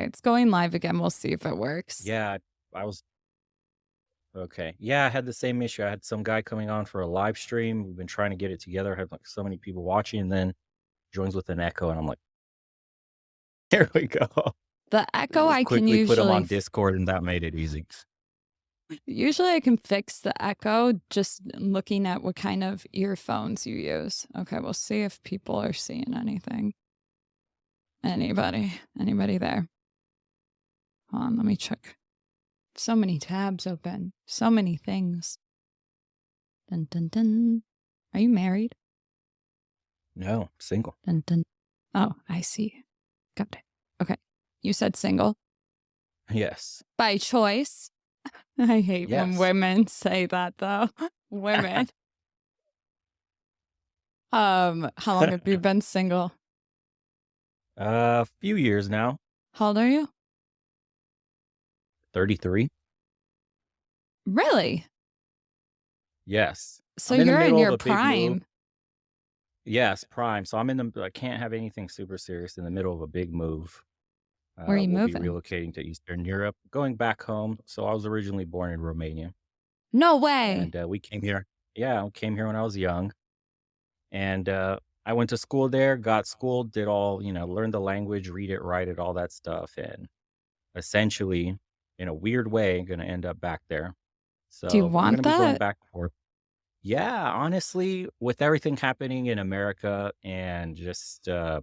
it's going live again. We'll see if it works. Yeah, I was okay. Yeah, I had the same issue. I had some guy coming on for a live stream. We've been trying to get it together. I had like so many people watching, and then joins with an echo, and I'm like, here we go. The echo I can Quickly put them usually on Discord, and that made it easy. usually I can fix the echo just looking at what kind of earphones you use. Okay, we'll see if people are seeing anything. Anybody there? Hold on, let me check. So many tabs open. So many things. Dun dun dun. Are you married? No, single. Dun dun. Oh, I see. Got it. Okay. You said single? Yes. By choice? I hate when Yes. women say that though. Women. How long have you been single? A few years now. How old are you? 33. Really? Yes. So I'm in the you're in middle of your a big move. prime. Yes, prime. So I can't have anything super serious in the middle of a big move. Where are you We'll be moving? relocating to Eastern Europe, going back home. So I was originally born in Romania, No way. and we came here. Yeah, we came here when I was young, and I went to school there, got schooled, did all learned the language, read it, write it, all that stuff, and essentially, in a weird way, going to end up back there. Do you So I'm going want to be going that? back and forth. Yeah, honestly, with everything happening in America and just the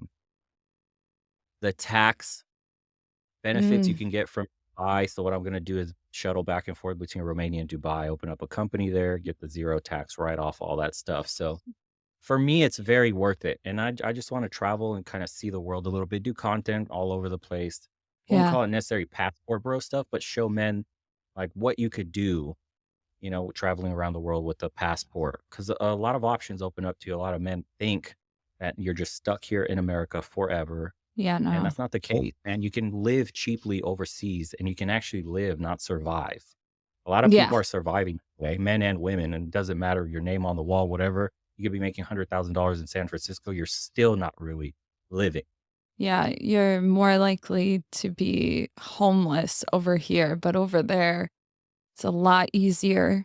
tax benefits you Mm, can get from Dubai. So what I'm going to do is shuttle back and forth between Romania and Dubai, open up a company there, get the zero tax write off, all that stuff. So for me, it's very worth it. And I just want to travel and kind of see the world a little bit, do content all over the place. Won't yeah. call it necessarily passport bro stuff, but show men like what you could do, traveling around the world with a passport. Because a lot of options open up to you. A lot of men think that you're just stuck here in America forever, Yeah, and no. that's not the case. And you can live cheaply overseas, and you can actually live, not survive. A lot of Yeah. people are surviving today, men and women, and it doesn't matter your name on the wall, whatever. You could be making $100,000 in San Francisco. You're still not really living. Yeah, you're more likely to be homeless over here, but over there, it's a lot easier.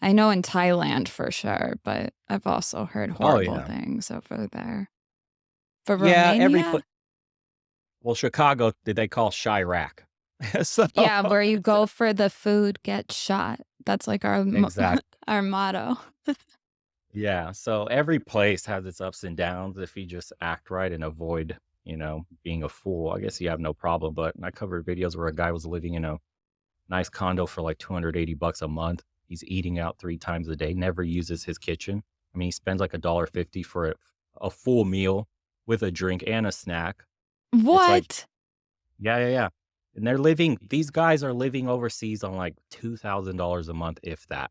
I know in Thailand for sure, but I've also heard Oh horrible yeah, things over there. For yeah. Every Romania? place. Well, Chicago, did they call Chirac? So Yeah, where you go for the food, get shot. That's like our exactly. our motto. Yeah, so every place has its ups and downs. If you just act right and avoid, being a fool, I guess you have no problem. But I covered videos where a guy was living in a nice condo for like 280 bucks a month. He's eating out 3 times a day, never uses his kitchen. I mean, he spends like $1.50 for a full meal with a drink and a snack. It's like, What? yeah, yeah, yeah. And these guys are living overseas on like $2,000 a month, if that.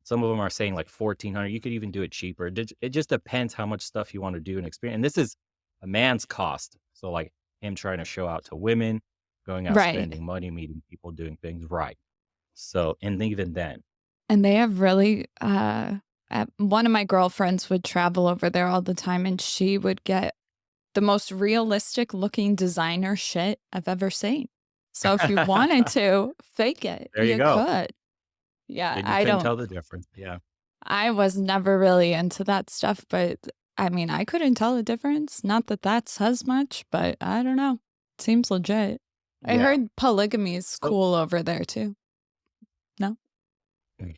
Some of them are saying like 1,400. You could even do it cheaper. It just depends how much stuff you want to do and experience. And this is a man's cost. So like him trying to show out to women, going out Right. spending money, meeting people, doing things right. So, and even then, And they have really one of my girlfriends would travel over there all the time and she would get the most realistic looking designer shit I've ever seen. So if you wanted to fake it, there you you go. could. Yeah, Then you couldn't tell the difference. Yeah. I was never really into that stuff, but I mean, I couldn't tell the difference. Not that that says much, but I don't know. Seems legit. I Yeah. heard polygamy is So, cool over there too. No? mm,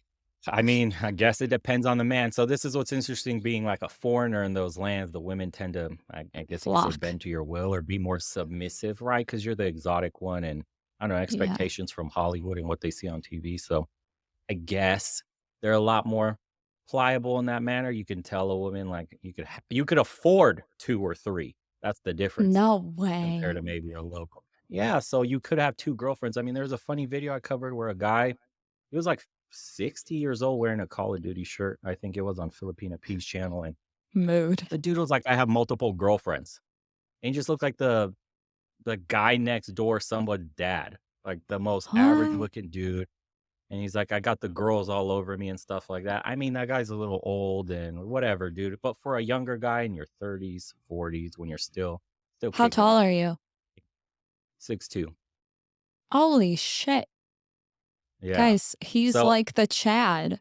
I mean, I guess it depends on the man. So this is what's interesting being like a foreigner in those lands. The women tend to, I guess you could say, Flock. bend to your will or be more submissive, right? Because you're the exotic one and I don't know, Yeah. expectations from Hollywood and what they see on TV. So I guess they're a lot more pliable in that manner. You can tell a woman like you could afford 2 or 3. That's the difference No compared to way. maybe a local. Yeah, so you could have 2 girlfriends. I mean, there's a funny video I covered where a guy, he was like 60 years old wearing a Call of Duty shirt. I think it was on Filipina P's channel, and Mood. the dude was like, "I have multiple girlfriends." And he just looked like the guy next door, somebody's dad, like the most average What? looking dude. And he's like, "I got the girls all over me and stuff like that." I mean, that guy's a little old and whatever, dude. But for a younger guy in your 30s, 40s, when you're still How kicking tall it, are you? 6'2". Holy shit. Yeah. Guys, he's So like the Chad.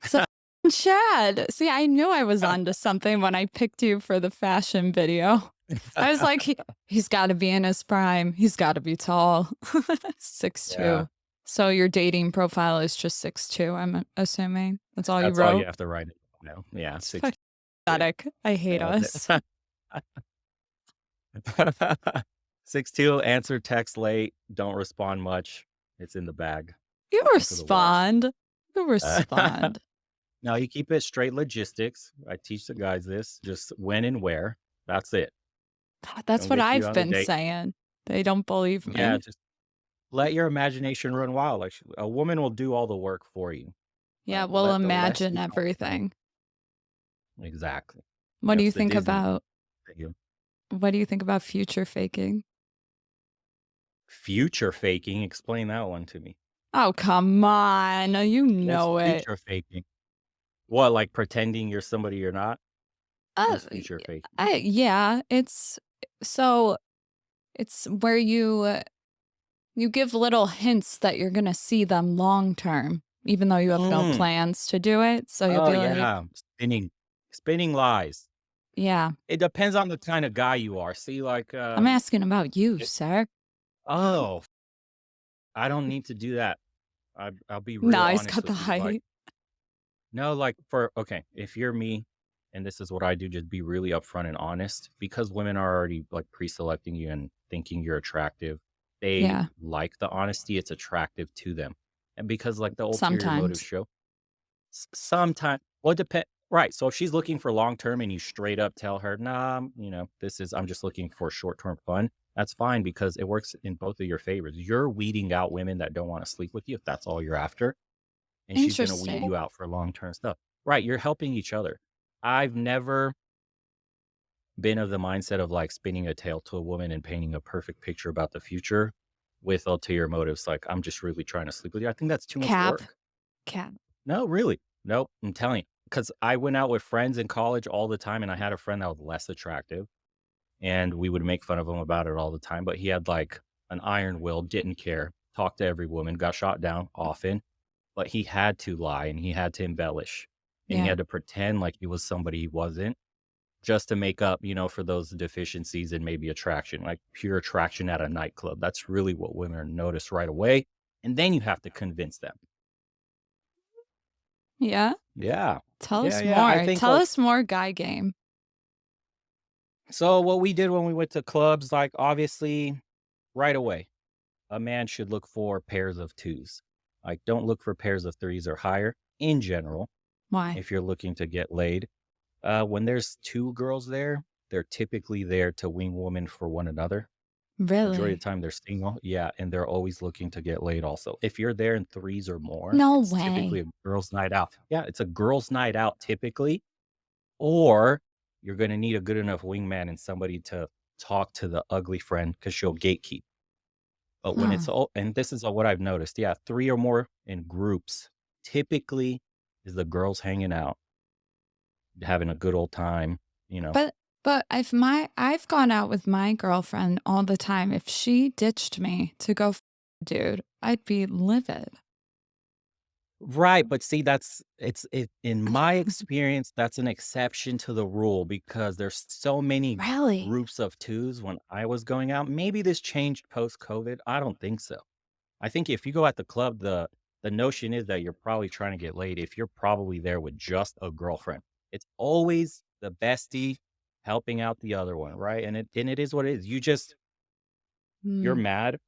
He's a f***ing Chad. See, I knew I was onto something when I picked you for the fashion video. I was like, he's got to be in his prime. He's got to be tall. yeah, 6'2". So your dating profile is just 6'2", I'm assuming. That's all you that's all you wrote? have to write it down. Yeah, It's 6'2". fucking pathetic. I hate Nailed us. it. 6'2", answer text late, don't respond much. It's in the bag. You Welcome to the world. respond. You respond. No, you keep it straight logistics. I teach the guys this, just when and where. That's it. That's Don't what get you I've on the been date. saying. They don't believe Yeah, me. just let your imagination run wild. Like a woman will do all the work for you. Yeah, we'll Let the less imagine you concentrate. everything. Exactly. What do That's you the think Disney about thing. what do you think about future faking? Future faking. Explain that one to me. Oh, come on. You What's know it. future faking? What, like pretending you're somebody you're not? Uh, What's future faking? yeah, so it's where you give little hints that you're gonna see them long term, even though you have no Mm. plans to do it. So you'll Oh be like, yeah, spinning lies. yeah, It depends on the kind of guy you are. See, like, I'm asking about you, it, sir. oh, I don't need to do that. I'll be real No, he's honest got the with you. Like, height. no, like for okay, if you're me, and this is what I do, just be really upfront and honest. Because women are already like pre-selecting you and thinking you're attractive. They Yeah, like the honesty. It's attractive to them, and because like the ulterior motives sometimes. show. Sometime well, depend right, so if she's looking for long term and you straight up tell her, "Nah, I'm just looking for short-term fun," that's fine because it works in both of your favors. You're weeding out women that don't wanna sleep with you if that's all you're after, and she's gonna weed Interesting. you out for long-term stuff. Right, you're helping each other. I've never been of the mindset of, like, spinning a tale to a woman and painting a perfect picture about the future with ulterior motives, like, "I'm just really trying to sleep with you." I think that's too much Cap. work. Cap. No, really. Nope, I'm telling you, because I went out with friends in college all the time, and I had a friend that was less attractive, and we would make fun of him about it all the time, but he had, like, an iron will, didn't care, talked to every woman, got shot down often, but he had to lie, and he had to embellish, and he Yeah. had to pretend like he was somebody he wasn't just to make up, for those deficiencies and maybe attraction, like pure attraction at a nightclub. That's really what women notice right away, and then you have to convince them. Yeah. Yeah. Tell Yeah, us yeah, I more. think, Tell like us more guy game. so what we did when we went to clubs, like, obviously, right away, a man should look for pairs of 2s. Like, don't look for pairs of 3s or higher in general Why? if you're looking to get laid. When there's 2 girls there, they're typically there to wing woman for one another. Majority of Really? the time, they're single. Yeah, and they're always looking to get laid also. If you're there in 3s or more, No it's typically way. a girls' night out. Yeah, it's a girls' night out typically. Or you're gonna need a good enough wingman and somebody to talk to the ugly friend because 'cause she'll gatekeep. But when Huh. it's all and this is what I've noticed, yeah, 3 or more in groups typically is the girls hanging out, having a good old time, you know? But I've gone out with my girlfriend all the time. If she ditched me to go a dude, I'd be livid. Right, but see, in my experience, that's an exception to the rule because there's so many Really? groups of 2s when I was going out. Maybe this changed post-COVID, I don't think so. I think if you go at the club, the notion is that you're probably trying to get laid if you're probably there with just a girlfriend. It's always the bestie helping out the other one, right? And it is what it is. You're Hmm. mad,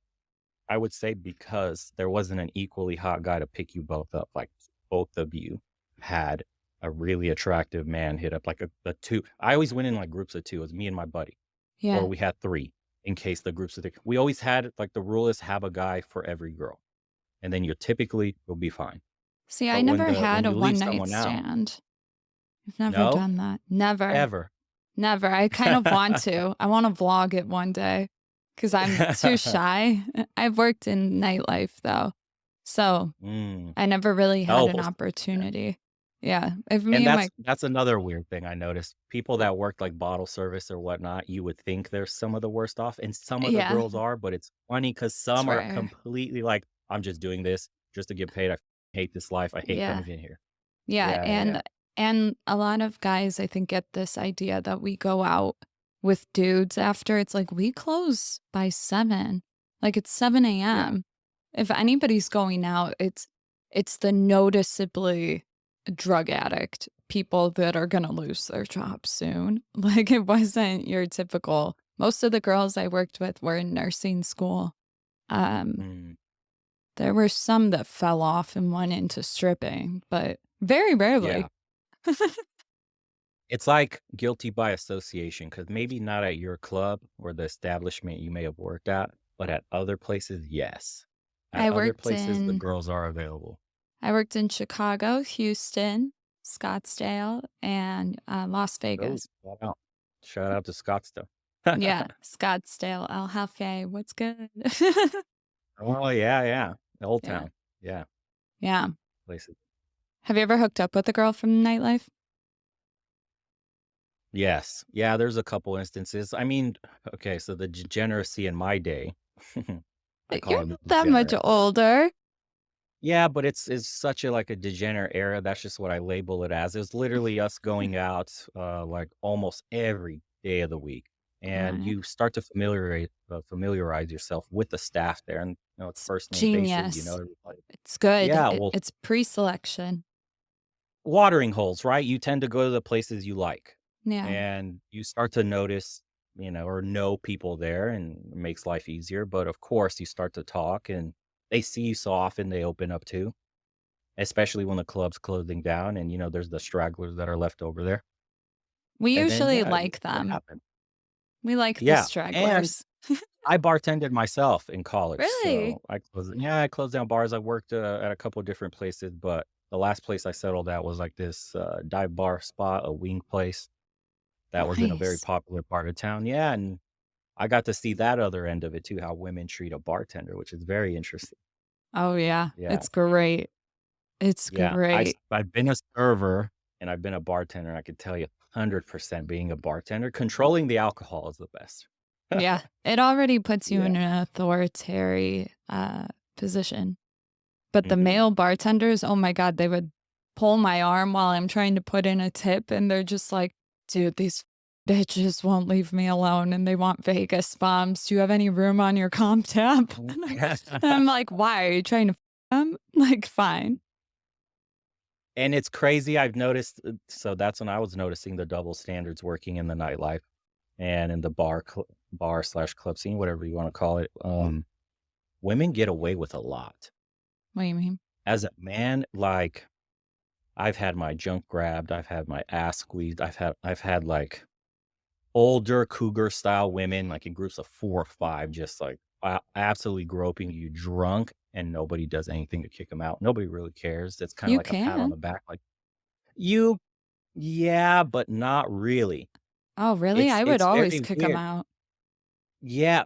I would say, because there wasn't an equally hot guy to pick you both up. Like both of you had a really attractive man hit up like a 2. I always went in like groups of 2. It was me and my buddy, or Yeah. we had 3 in case the groups of 3. We always had like the rule is have a guy for every girl and then you typically will be fine. See, I But when never the had when a you leave one night someone out stand. I've never no, done that. Never. ever. Never. I kind of want to. I want to vlog it one day because I'm too shy. I've worked in nightlife though. So Mm. I never really had Oh, an yeah. opportunity. Yeah, if And me and my that's another weird thing I noticed. People that work, like, bottle service or whatnot, you would think they're some of the worst off, and some of the yeah, girls are, but it's funny because it's some are rare. completely like, "I'm just doing this just to get paid. I hate this life. I hate Yeah. coming in here." Yeah, Yeah, yeah, yeah. and a lot of guys, I think, get this idea that we go out with dudes after. It's like, "We close by 7." Like, it's 7 Yeah. AM. If anybody's going out, it's the noticeably drug addict people that are gonna lose their jobs soon. Like, it wasn't your typical most of the girls I worked with were in nursing school. Um, Mm, there were some that fell off and went into stripping, but very yeah. rarely. It's like guilty by association, because maybe not at your club or the establishment you may have worked at, but at other places, yes. At I other worked places, the in girls are available. I worked in Chicago, Houston, Scottsdale, and, Las Oh, Vegas. shout out. Shout out to Scottsdale. Yeah, Scottsdale, El Jefe, what's good? Oh, yeah, yeah. Old Yeah, Town. Yeah, yeah. places. Have you ever hooked up with a girl from Nightlife? Yes. Yeah, there's a couple instances. I mean, okay, so the degeneracy in my day, I You're call him not that much degenerate. older. Yeah, but it's such a like a degenerate era. That's just what I label it as. It's literally us going out like almost every day of the week. And Uh, you start to familiarize yourself with the staff there, and it's it's first name basis. genius. Everybody. It's good. Yeah, well, It's pre-selection. watering holes, right? You tend to go to the places you like, Yeah. and you start to notice, or know people there, and it makes life easier. But of course, you start to talk, and they see you so often, they open up too, especially when the club's closing down, and there's the stragglers that are left over there. We And then, usually yeah, like it them. happened. We like the Yeah, and stragglers. I bartended myself in college, Really? so I closed down bars. I worked at a couple different places, but the last place I settled at was like this dive bar spot, a wing place that was in a very Nice. popular part of town. Yeah, and I got to see that other end of it too, how women treat a bartender, which is very interesting. Oh, yeah. Yeah, It's great. It's yeah. great. I've been a server and I've been a bartender. I could tell you 100% being a bartender, controlling the alcohol is the best. Yeah. It already puts you Yeah. in an authoritarian, position. But the Mhm. male bartenders, oh my god, they would pull my arm while I'm trying to put in a tip, and they're just like, "Dude, these bitches won't leave me alone, and they want Vegas bombs. Do you have any room on your comp tab?" And I'm like, "Why? Are you trying to f them?" Like, "Fine." And it's crazy, I've noticed, so that's when I was noticing the double standards working in the nightlife and in the bar/club scene, whatever you wanna call it. Women get away with a lot. What do you mean? As a man, like, I've had my junk grabbed, I've had my ass squeezed, I've had, like, older cougar style women, like, in groups of 4 or 5, just, like, absolutely groping you drunk, and nobody does anything to kick them out. Nobody really cares. It's kinda You like a pat on can. the back, like, "You yeah, but not really." Oh, really? It's I would it's always very kick them weird. out. Yeah.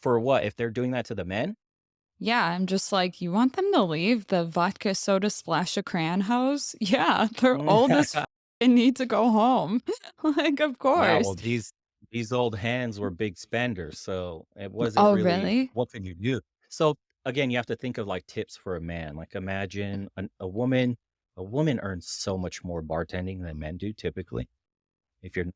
For what? If they're doing that to the men? Yeah, I'm just like, "You want them to leave the vodka soda splash a crayon house?" Yeah, they're old as f and need to go home. Like, of Yeah, well, course. these old hands were big spenders, so it wasn't Oh, really really? what can you do? So, again, you have to think of, like, tips for a man, like, imagine a woman earns so much more bartending than men do typically. If you're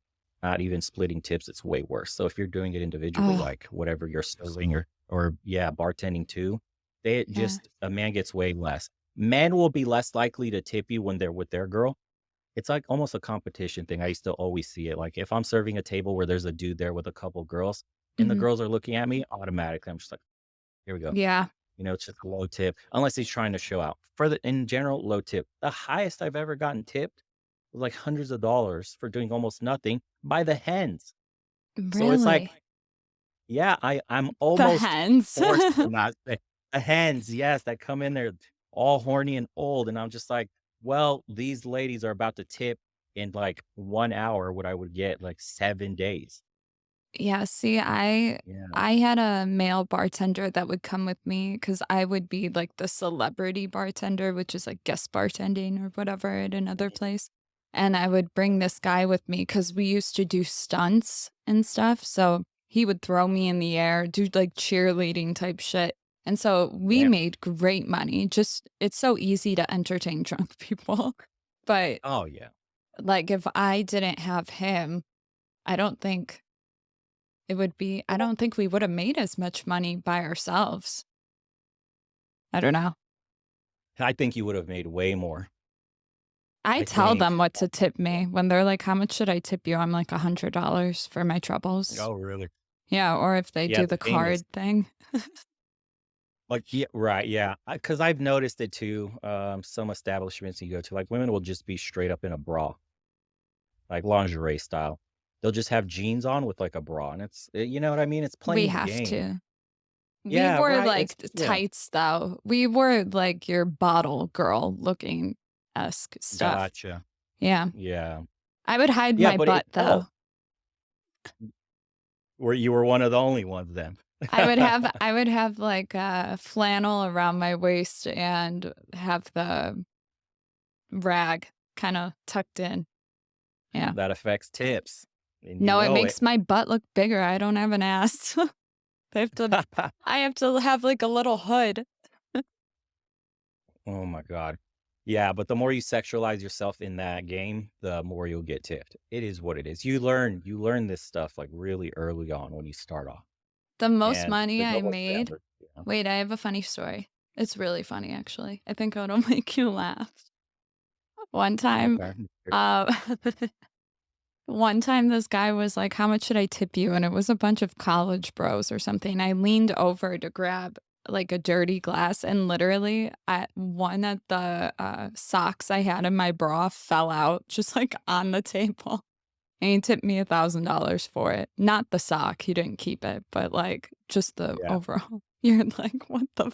not even splitting tips, it's way worse. So if you're doing it individually, Oh, like, whatever you're serving or yeah, bartending too, they yeah. just a man gets way less. Men will be less likely to tip you when they're with their girl. It's like almost a competition thing. I used to always see it. Like if I'm serving a table where there's a dude there with a couple girls and the Mhm. girls are looking at me, automatically I'm just like, here we go. Yeah. It's just a low tip, unless he's trying to show out. In general, low tip. The highest I've ever gotten tipped was like hundreds of dollars for doing almost nothing by the hens. So it's like, Really? yeah, I'm The almost hens. forced to not say the hens, yes, that come in there all horny and old, and I'm just like, well, these ladies are about to tip in like 1 hour what I would get like 7 days. Yeah, see, I Yeah, I had a male bartender that would come with me because I would be, like, the celebrity bartender, which is, like, guest bartending or whatever at another place, and I would bring this guy with me because we used to do stunts and stuff, so he would throw me in the air, do, like, cheerleading type shit, and so we damn. made great money, just it's so easy to entertain drunk people, but, Oh, yeah. like, if I didn't have him, I don't think I don't think we would have made as much money by ourselves. I don't know. I think you would have made way more. I I tell them think. what to tip me when they're like, "How much should I tip you?" I'm like, $100 for my troubles. Oh, really? Yeah, or if they Yeah, do the the thing is card thing. like, yeah, right, yeah, because I've noticed it too, some establishments you go to, like, women will just be straight up in a bra, like lingerie style. They'll just have jeans on with, like, a bra, and you know what I mean? It's We playing the have game. to. We Yeah, wore, right, like, it's yeah. tights, though. We wore, like, your bottle girl looking esque stuff. Gotcha. Yeah. Yeah. I would hide Yeah, my but butt, though. where you were one of the only ones then. I would have, like, a flannel around my waist and have the rag kinda tucked in. Yeah. That affects tips, and you No, it know it. makes my butt look bigger, I don't have an ass. I have to I have to have, like, a little hood. Oh my god. Yeah, but the more you sexualize yourself in that game, the more you'll get tipped. It is what it is. You learn this stuff, like, really early on when you start off, The most and money the I double made standard, you know? wait, I have a funny story. It's really funny, actually. I think it'll make you laugh. One time, Okay. uh one time this guy was like, "How much should I tip you?" And it was a bunch of college bros or something. I leaned over to grab, like, a dirty glass, and literally, one of the, socks I had in my bra fell out just, like, on the table, and he tipped me $1,000 for it. Not the sock, he didn't keep it, but, like, just the Yeah. overall. You're like, "What the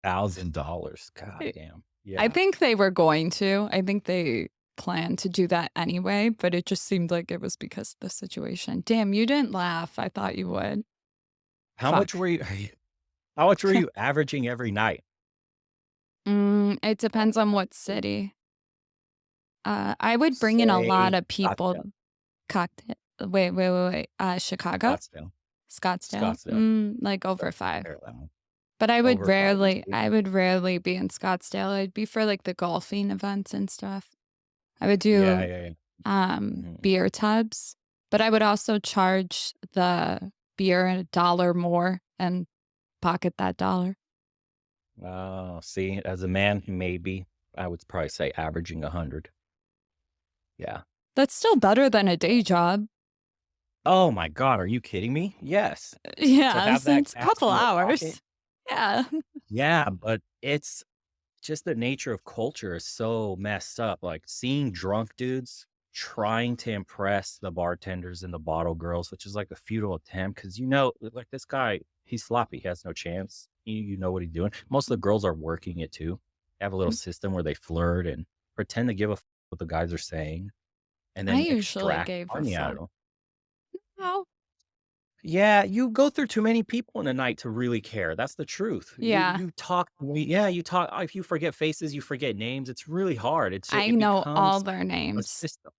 $1,000. God f" damn. I Yeah. think they were going to. I think they planned to do that anyway, but it just seemed like it was because of the situation. Damn, you didn't laugh. I thought you would. How much Fuck. were you how much were you averaging every night? It depends on what city. I would bring in a lot Say, of people. Scottsdale. Cocktail. Wait. Chicago? Scottsdale. Scottsdale? Scottsdale. Like over South 5. Carolina. But Over 5 is good. I would rarely be in Scottsdale. I'd be for like the golfing events and stuff. I would Yeah, do yeah, yeah. Mhm. beer tubs, but I would also charge the beer $1 more and pocket that dollar. Oh, see, as a man, maybe I would probably say averaging 100. Yeah. That's still better than a day job. Oh my god, are you kidding me? Yes. To Yeah, have that since a cash couple in your pocket? hours. Yeah. Yeah, but it's just the nature of culture is so messed up, like, seeing drunk dudes trying to impress the bartenders and the bottle girls, which is like a futile attempt because like, this guy, he's sloppy, he has no chance. You know what he's doing. Most of the girls are working it too. They have a little system where they flirt and pretend to give a what the guys are saying and I then usually extract gave a money out of fuck. them. Oh. Yeah, you go through too many people in a night to really care. That's the truth. You Yeah, you talk yeah, you talk if you forget faces, you forget names. It's really hard. I It know all becomes their a names. system.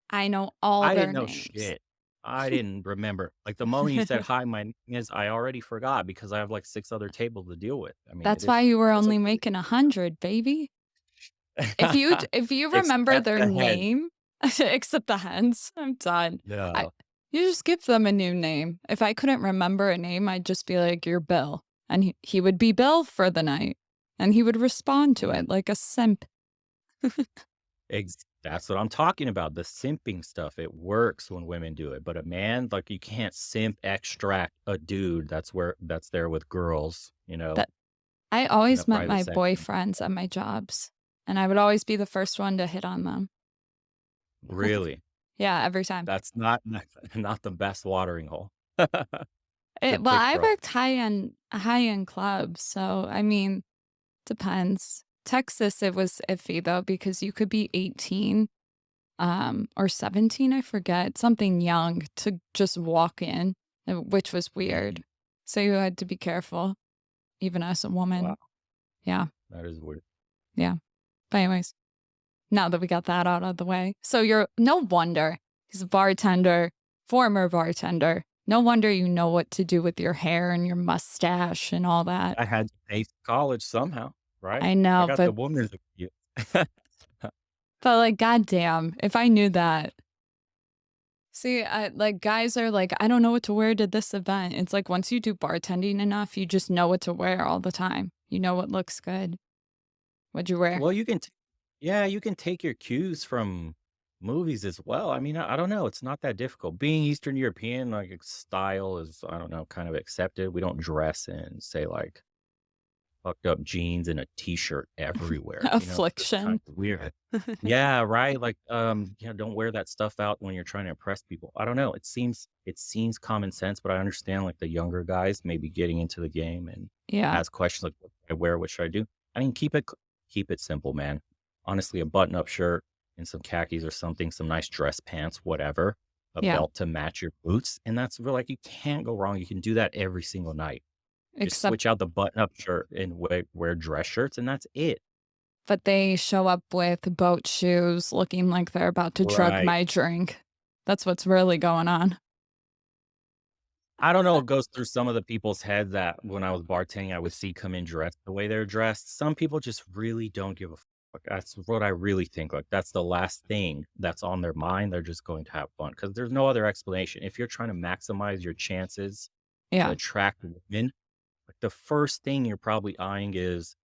I know all I didn't their know names. shit. I didn't remember. Like the moment you said hi, my name is I already forgot because I have like 6 other tables to deal with. I mean, That's why you were it's a only making 100, baby. If you remember except their the head. name, except the hens, I'm done. I No. You just give them a new name. If I couldn't remember a name, I'd just be like, "You're Bill." And he would be Bill for the night, and he would respond to Yeah. it like a simp. That's what I'm talking about, the simping stuff, it works when women do it, but a man, like, you can't simp extract a dude that's there with girls, That I in a always met private my section. boyfriends at my jobs, and I would always be the first one to hit on them. Really? Yeah, every time. That's not the best watering hole to Well, pick I from. worked high-end clubs, so, I mean, depends. Texas, it was iffy, though, because you could be 18, or 17, I forget, something young to just walk in, which was weird. Mhm. So you had to be careful, even as a Wow, woman. Yeah, that is weird. yeah. But anyways, now that we got that out of the way. So you're no wonder he's a bartender, former bartender. No wonder you know what to do with your hair and your mustache and all that. I had to pay college somehow, right? I I know, got the but woman's excuse. like goddamn, if I knew that. See, like guys are like, I don't know what to wear to this event. It's like once you do bartending enough, you just know what to wear all the time. You know what looks good. What'd you wear? Well, you can yeah, you can take your cues from movies as well. I mean, I don't know, it's not that difficult. Being Eastern European, like, style is, I don't know, kind of accepted. We don't dress in, say, like, fucked up jeans and a t-shirt everywhere, it's just kind Affliction. of weird. Yeah, right, like, yeah, don't wear that stuff out when you're trying to impress people. I don't know, it seems common sense, but I understand, like, the younger guys maybe getting into the game and Yeah, ask questions like, "What should I wear? What should I do?" I mean, keep it simple, man. Honestly, a button-up shirt and some khakis or something, some nice dress pants, whatever, a yeah. belt to match your boots, and that's real like, you can't go wrong. You can do that every single night. Just Except, switch out the button-up shirt and wear dress shirts, and that's it. but they show up with boat shoes looking like they're about to drug Right. my drink. That's what's really going on. I don't know what goes through some of the people's heads that when I was bartending, I would see come in dressed the way they're dressed. Some people just really don't give a fuck. That's what I really think. Like, that's the last thing that's on their mind. They're just going to have fun because there's no other explanation. If you're trying to maximize your chances to Yeah, attract women, like, the first thing you're probably eyeing is,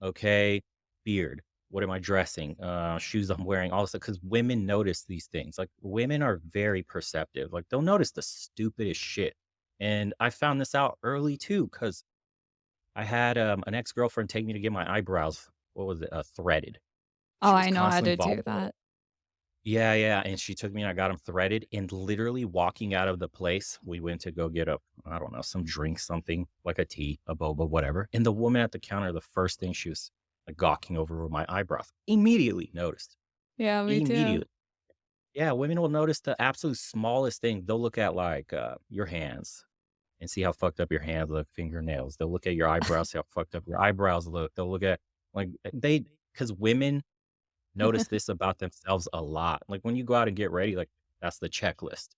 okay, beard. What am I dressing? Shoes I'm wearing. Also, because women notice these things. Like, women are very perceptive. Like, they'll notice the stupidest shit. And I found this out early too, because I had an ex girlfriend take me to get my eyebrows. What was it? Threaded. oh, She was I know how constantly to do bothering. that. Yeah, yeah, and she took me and I got them threaded, and literally walking out of the place, we went to go get a I don't know, some drink, something, like a tea, a boba, whatever, and the woman at the counter, the first thing she was, like, gawking over were my eyebrows. Immediately noticed. Yeah, me too. Immediately. Yeah, women will notice the absolute smallest thing. They'll look at, like, your hands and see how fucked up your hands look, fingernails. They'll look at your eyebrows, see how fucked up your eyebrows look. They'll look at, like, because women notice this about themselves a lot. Like, when you go out and get ready, like, that's the checklist.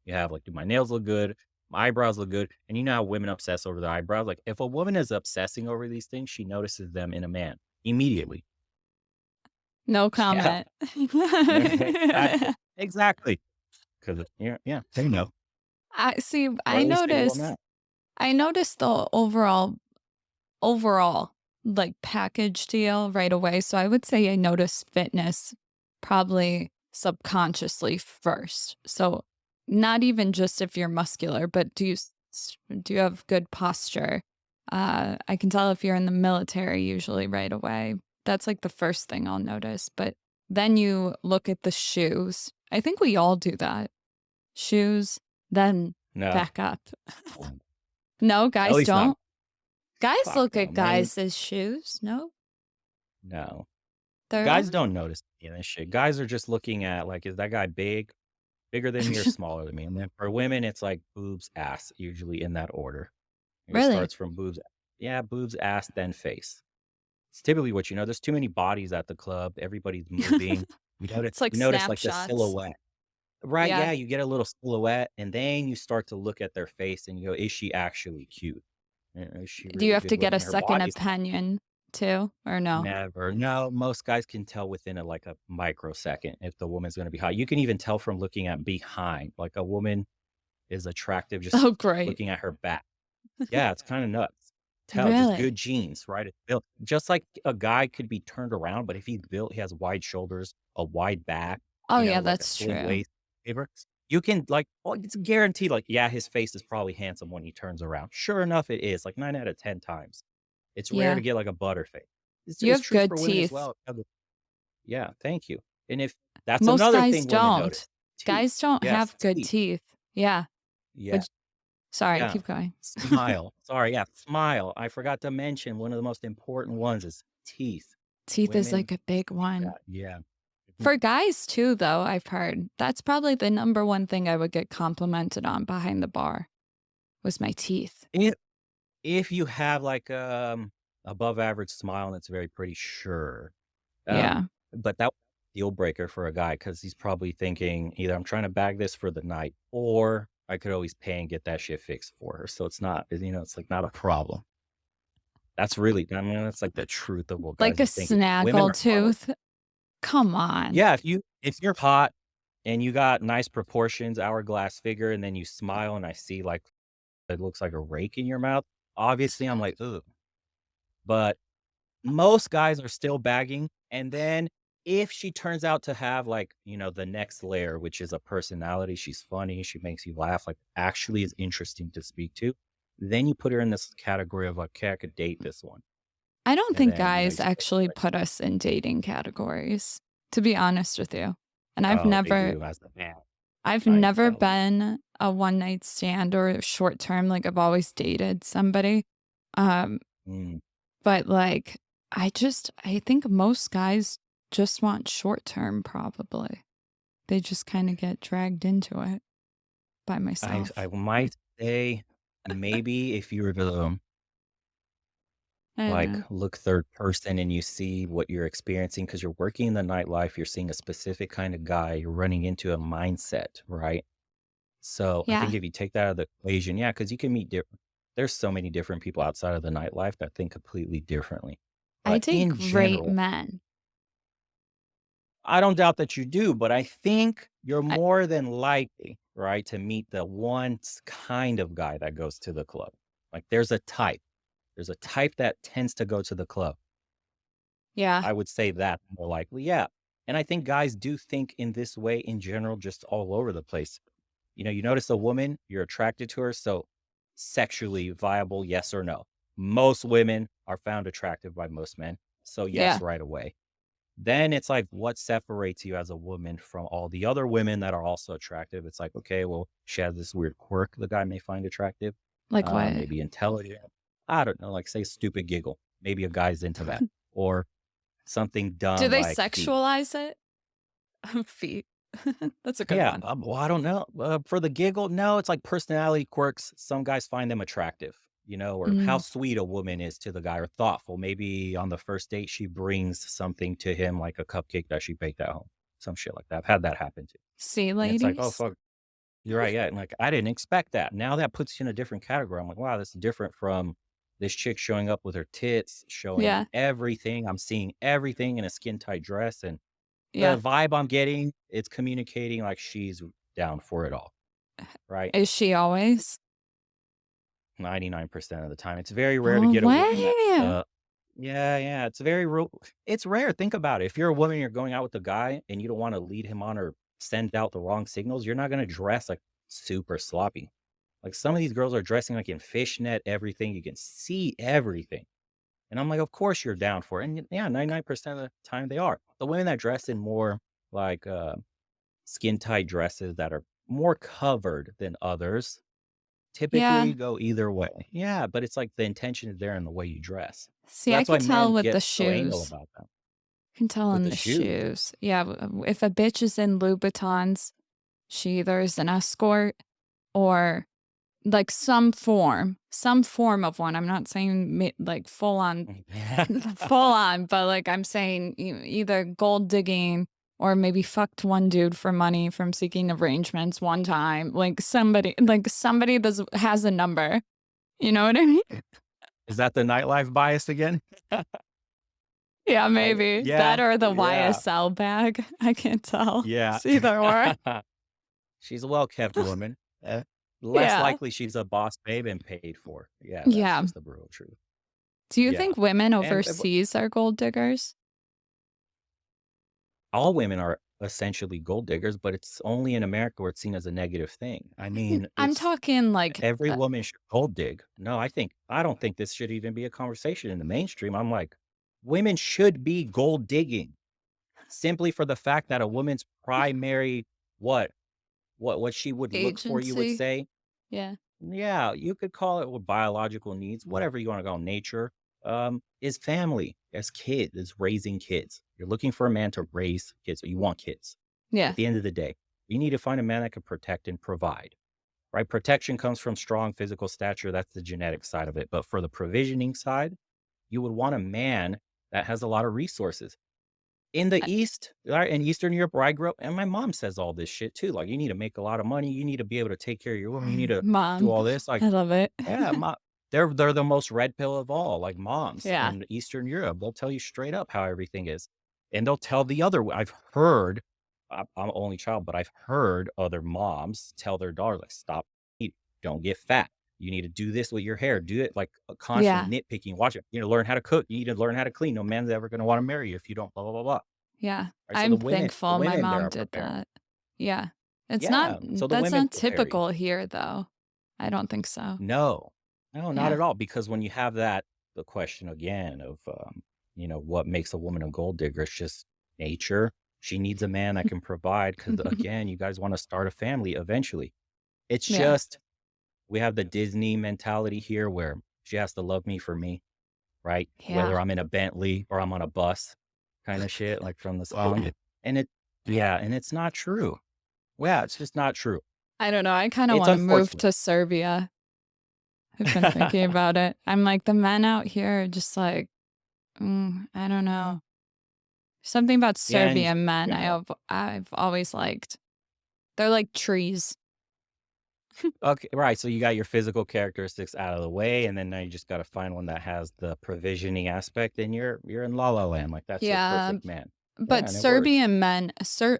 You have, like, "Do my nails look good? My eyebrows look good?" And you know how women obsess over their eyebrows? Like, if a woman is obsessing over these things, she notices them in a man immediately. No Yeah. comment. Exactly. Exactly. 'Cause yeah, they know, I see, or at least they will now. I noticed the overall, like, package deal right away, so I would say I noticed fitness probably subconsciously first. So, not even just if you're muscular, but do you have good posture? I can tell if you're in the military usually right away. That's, like, the first thing I'll notice, but then you look at the shoes. I think we all do that. Shoes, then No. back up. No, At guys least not don't? Guys fuck look no, at man. guys' shoes, no? No. They're Guys don't notice any of this shit. Guys are just looking at, like, is that guy big? Bigger than me or smaller than me? And then for women, it's like boobs, ass, usually in that order. It really? starts from boobs. Yeah, boobs, ass, then face. It's typically what you know. There's too many bodies at the club. Everybody's moving. It's like You notice, like, the snapshots. silhouette. Right, Yeah. yeah, you get a little silhouette, and then you start to look at their face and you go, "Is she actually cute? Is she Do you really have good to get a looking?" Her second body's opinion too, or no? never. No, most guys can tell within like a microsecond if the woman's gonna be hot. You can even tell from looking at behind. Like, a woman is attractive just Oh, great. looking at her back. Yeah, it's kinda nuts. Tell just good Really? genes, right? It's built just like a guy could be turned around, but if he's built, he has wide shoulders, a wide back, Oh, yeah, like a that's slim true. waist, whatever. You can, like, oh, it's guaranteed, like, yeah, his face is probably handsome when he turns around. Sure enough, it is, like, 9 out of 10 times. It's rare to Yeah. get, like, a butterface. You It's have true good for women as teeth. well. Yeah, thank you. And if that's Most another guys thing women notice. don't. Teeth. Guys don't Yes, have good teeth. teeth. Yeah. Yeah. Which sorry, Yeah. keep going. Smile. Sorry, yeah, smile. I forgot to mention one of the most important ones is teeth. Teeth is Women like a big hate one. that. Yeah. For guys too, though, I've heard. That's probably the number one thing I would get complimented on behind the bar was my teeth. If if you have, like, above average smile and it's very pretty, sure. Yeah. But that deal breaker for a guy because he's probably thinking either I'm trying to bag this for the night or I could always pay and get that shit fixed for her. So it's not, it's like not a problem. That's really, I mean, that's like the truth of what Like guys a are thinking. Women snaggle are funny. tooth. Come on. Yeah, if you're hot and you got nice proportions, hourglass figure, and then you smile and I see like it looks like a rake in your mouth, obviously I'm like, ugh. But most guys are still bagging, and then if she turns out to have, like, the next layer, which is a personality, she's funny, she makes you laugh, like, actually is interesting to speak to, then you put her in this category of, like, "Okay, I could date this one." I don't And think then, you guys start actually stretching. put us in dating categories, to be honest with you. And Oh, they do as the man. I've I never tell you. been a one night stand or short term, like, I've always dated somebody. Um, Mm, but, like, I think most guys just want short term probably. They just kinda get dragged into it by I myself. might say maybe if you were to, I don't like, know. look third person and you see what you're experiencing because 'cause you're working in the nightlife, you're seeing a specific kind of guy, you're running into a mindset, right? So, I Yeah, think if you take that out of the equation, yeah, because you can meet different there's so many different people outside of the nightlife that think completely differently. I But date in great general, men. I don't doubt that you do, but I think you're I more than likely, right, to meet the kind of guy that goes to the club. Like, there's a type. There's a type that tends to go to the club. Yeah, I would say that more likely, yeah. And I think guys do think in this way in general, just all over the place. You notice a woman, you're attracted to her, so sexually viable, yes or no. Most women are found attractive by most men, so yes, yeah, right away. Then it's like, what separates you as a woman from all the other women that are also attractive? It's like, okay, well, she has this weird quirk the guy may find attractive, like what? maybe intelligent. I don't know, like say stupid giggle. Maybe a guy's into that, or something Do dumb they like feet. sexualize it? Feet. That's a good Yeah, one. well, I don't know. For the giggle, no, it's like personality quirks. Some guys find them attractive, or how Mm, sweet a woman is to the guy or thoughtful. Maybe on the first date, she brings something to him like a cupcake that she baked at home, some shit like that. I've had that happen too. sea And it's like, oh, ladies? fuck. You're right. Yeah. And like, I didn't expect that. Now that puts you in a different category. I'm like, wow, this is different from this chick showing up with her tits, showing Yeah, everything. I'm seeing everything in a skin tight dress. And the yeah. vibe I'm getting, it's communicating like she's down for it all, right? Is she always? 99% of the time. It's very rare to Oh, get a woman that's, way. yeah, yeah, it's very real. It's rare. Think about it. If you're a woman, you're going out with a guy and you don't want to lead him on or send out the wrong signals, you're not going to dress like super sloppy. Like some of these girls are dressing like in fishnet, everything. You can see everything. And I'm like, of course you're down for it. And yeah, 99% of the time they are. The women that dress in more like skin tight dresses that are more covered than others typically Yeah. go either way. Yeah, but it's like the intention is there in the way you dress. See, So I that's why could tell men with get the so anal shoes. about that. I can tell With in the the shoes. shoes. Yeah, if a bitch is in Louboutins, she either is an escort or like some form of one. I'm not saying like full on, but like I'm saying either gold digging or maybe fucked one dude for money from seeking arrangements one time. Like somebody that has a number. You know what I mean? Is that the nightlife bias again? Yeah, I maybe that yeah, or the yeah, YSL bag. I can't tell. yeah. It's either or. She's a well-kept woman. Less Yeah. likely she's a boss babe and paid for. Yeah, that's Yeah. just the brutal truth. Do you Yeah. think women And overseas are gold diggers? all women are essentially gold diggers, but it's only in America where it's seen as a negative thing. I mean, I'm it's talking like, every woman should gold dig. No, I don't think this should even be a conversation in the mainstream. I'm like, women should be gold digging simply for the fact that a woman's primary what what she would look for, you would agency. say. Yeah. Yeah, you could call it with biological needs, whatever you want to call nature. is family, as kids, is raising kids. You're looking for a man to raise kids, or you want kids. Yeah. At the end of the day, you need to find a man that can protect and provide, right? Protection comes from strong physical stature. That's the genetic side of it. But for the provisioning side, you would want a man that has a lot of resources. In the I East, right, in Eastern Europe where I grew up, and my mom says all this shit too. Like, you need to make a lot of money. You need to be able to take care of your woman. You need to do Mom. all this. Like, I love it. yeah, they're the most red pill of all, like moms Yeah. in Eastern Europe. They'll tell you straight up how everything is, and they'll tell the other. I've heard, I'm an only child, but I've heard other moms tell their daughter, like, stop eating, don't get fat. You need to do this with your hair. Do it like constantly Yeah. nitpicking. Watch it. You know, learn how to cook. You need to learn how to clean. No man's ever going to want to marry you if you don't. Blah blah blah blah. Yeah. Right. So I'm the thankful my women there mom are did prepared. that. Yeah. It's not Yeah. So the that's women not prepare you. typical here though. I don't think so. No, no, not Yeah. at all. Because when you have that, the question again of, what makes a woman a gold digger? It's just nature. She needs a man that can provide. Because again, you guys want to start a family eventually. It's Yeah. just we have the Disney mentality here where she has to love me for me, right? Yeah. Whether I'm in a Bentley or I'm on a bus, kind of shit, like from the song. And it, yeah, and it's not true. Yeah, it's just not true. I don't know. I kind of It's want to move unfortunate. to Serbia. I've been thinking about it. I'm like, the men out here are just like, I don't know. Something about Yeah, and Serbian men yeah. I've always liked. They're like trees. Okay, right, so you got your physical characteristics out of the way, and then now you just gotta find one that has the provisioning aspect, and you're in La La Land, like, that's your Yeah, perfect man. Yeah, but and it works. Serbian men,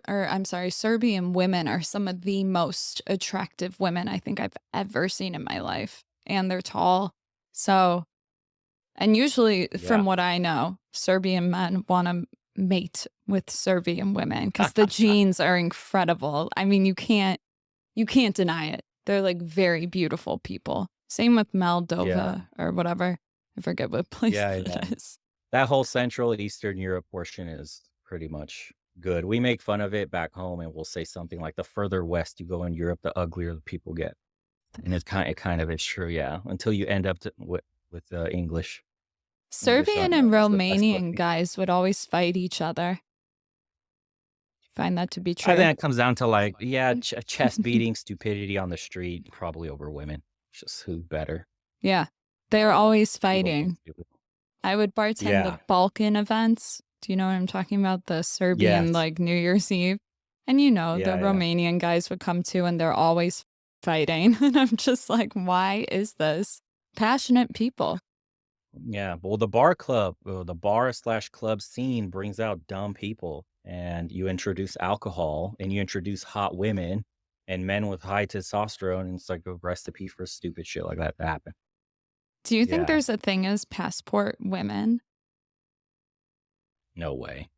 or I'm sorry, Serbian women are some of the most attractive women I think I've ever seen in my life. And they're tall. So, and usually, Yeah. from what I know, Serbian men want to mate with Serbian women because the genes are incredible. I mean, you can't deny it. They're like very beautiful people. Same with Yeah. Moldova or whatever. I forget what place Yeah, yeah. that is. That whole Central Eastern Europe portion is pretty much good. We make fun of it back home, and we'll say something like, "The further west you go in Europe, the uglier the people get." And it kind of is true, yeah, until you end up to with, English. English Serbian aren't and known as the best Romanian looking. guys would always fight each other. Find that to be I true. think it comes down to, like, yeah, chest beating, stupidity on the street, probably over women. It's just who's better. Yeah. They're always People being fighting. stupid. I would bartend the Yeah. Balkan events. Do you know what I'm talking about? The Serbian, Yes. like, New Year's Eve. And the Yeah, yeah. Romanian guys would come too, and they're always fighting. And I'm just like, why is this? Passionate people. Yeah, well, the bar/club scene brings out dumb people, and you introduce alcohol, and you introduce hot women and men with high testosterone, and it's like a recipe for stupid shit like that to happen. Do you think Yeah, there's a thing as passport women no way.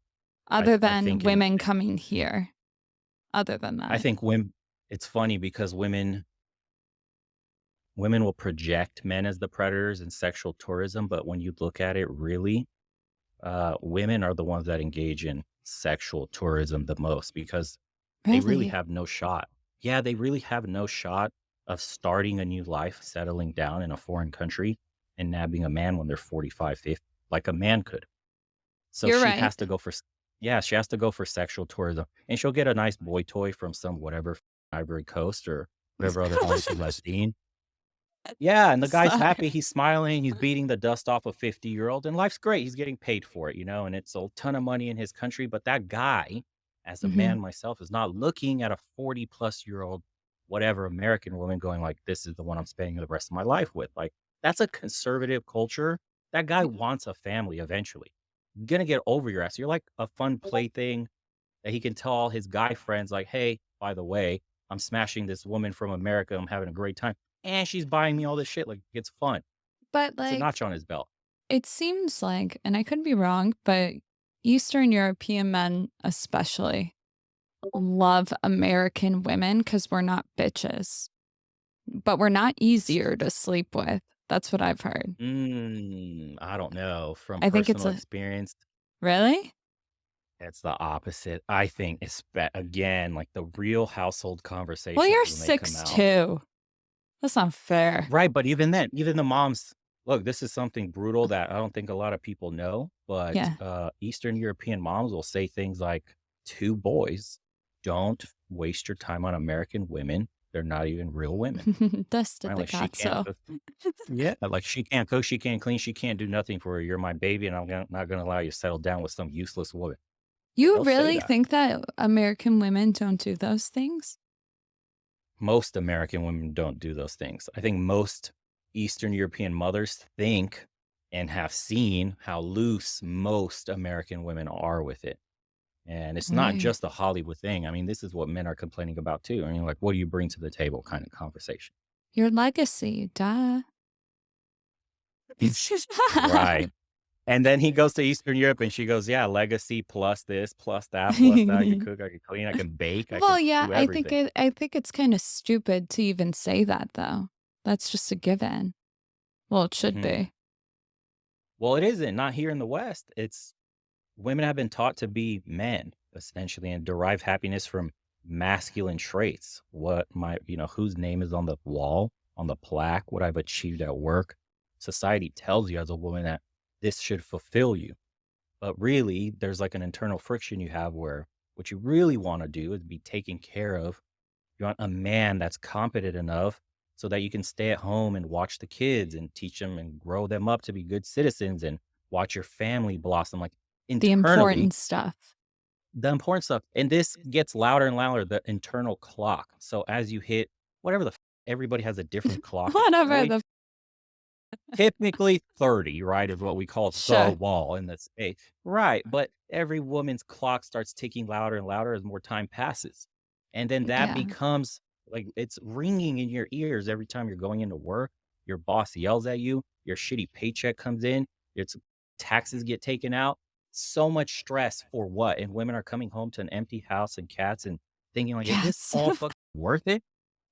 other I than think in women coming here? Other than I that? think women it's funny because women will project men as the predators in sexual tourism, but when you look at it really, women are the ones that engage in sexual tourism the most because they really Really? have no shot. Yeah, they really have no shot of starting a new life, settling down in a foreign country, and nabbing a man when they're 45, 50, like a man could. So You're she has right. to go for yeah, she has to go for sexual tourism, and she'll get a nice boy toy from some whatever Ivory Coast or whatever other places I've seen. Yeah, and the guy's happy, Sorry. he's smiling, he's beating the dust off a 50-year-old, and life's great, he's getting paid for it, and it's a ton of money in his country, but that guy, as a Mhm. man myself, is not looking at a 40-plus-year-old, whatever, American woman going like, "This is the one I'm spending the rest of my life with." Like, that's a conservative culture. That guy wants a family eventually. You're gonna get over your ass. You're like a fun plaything that he can tell all his guy friends, like, "Hey, by the way, I'm smashing this woman from America. I'm having a great time, and she's buying me all this shit. Like, it's fun." But, It's a like, notch on his belt. it seems like, and I could be wrong, but Eastern European men especially love American women because 'cause we're not bitches, but we're not easier to sleep with. That's what I've heard. I don't know. From I think it's personal a experience, really? it's the opposite. I think again, like the real household Well, conversations you're when they come out. 6'2". That's not fair. Right, but even then, even the moms Look, this is something brutal that I don't think a lot of people know, but, Yeah. Eastern European moms will say things like, "To boys, don't waste your time on American women. They're not even real women." Dust Right? the Like, she can't cazzo. cook. Yeah, like, she can't cook, she can't clean, she can't do nothing for you. You're my baby, and not gonna allow you to settle down with some useless woman. You They'll say really that. think that American women don't do those things? Most American women don't do those things. I think most Eastern European mothers think and have seen how loose most American women are with it. And it's not Right. just a Hollywood thing. I mean, this is what men are complaining about too. I mean, like, what do you bring to the table kind of conversation. Your legacy, duh. Right. And then he goes to Eastern Europe and she goes, yeah, legacy plus this, plus that, plus that. I can cook, I can clean, I can bake, I Well, can yeah, do everything. I think it's kinda stupid to even say that, though. That's just a given. Well, it should Hmm. be. Well, it isn't. Not here in the West. It's women have been taught to be men essentially and derive happiness from masculine traits. Whose name is on the wall, on the plaque, what I've achieved at work. Society tells you as a woman that this should fulfill you. But really, there's like an internal friction you have where what you really want to do is be taken care of. You want a man that's competent enough so that you can stay at home and watch the kids and teach them and grow them up to be good citizens and watch your family blossom. Like The internally, important stuff. the important stuff. And this gets louder and louder, the internal clock. So as you hit whatever everybody has a different clock Whatever internally. the Typically 30, right, is what we call the sure. wall in the space. Right, but every woman's clock starts ticking louder and louder as more time passes. And then that Yeah. becomes like it's ringing in your ears every time you're going into work. Your boss yells at you, your shitty paycheck comes in, it's taxes get taken out. So much stress for what? And women are coming home to an empty house and cats and thinking like, is this Yes. all fucking worth it?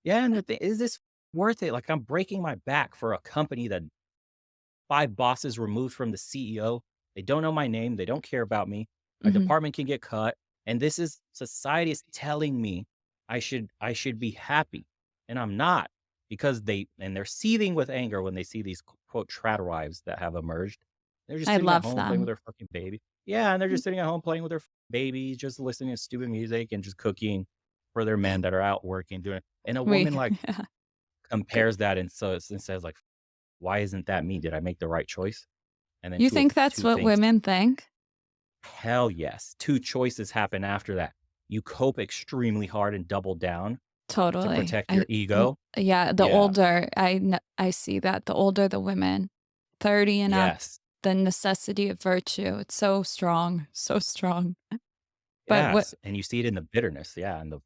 Yeah, and is this worth it? Like I'm breaking my back for a company that 5 bosses removed from the CEO. They don't know my name. They don't care about me. My Mhm. department can get cut. And this is society is telling me I should be happy. And I'm not because they're seething with anger when they see these quote trad wives that have emerged. They're just I sitting at love home playing with them. their fucking baby. Yeah, and they're just sitting at home playing with their babies, just listening to stupid music and just cooking for their men that are out working doing it. And a We woman like yeah. G compares that and says like, why isn't that me? Did I make the right choice? And then You think that's 2 what things. women think? Hell yes. 2 choices happen after that. You cope extremely hard and double down to Totally. protect your L ego. yeah, the Yeah. older I see that, the older the women, 30 and up, Yes. the necessity of virtue, it's so strong, so strong. But Yes. And you see it in the bitterness. Yeah. And the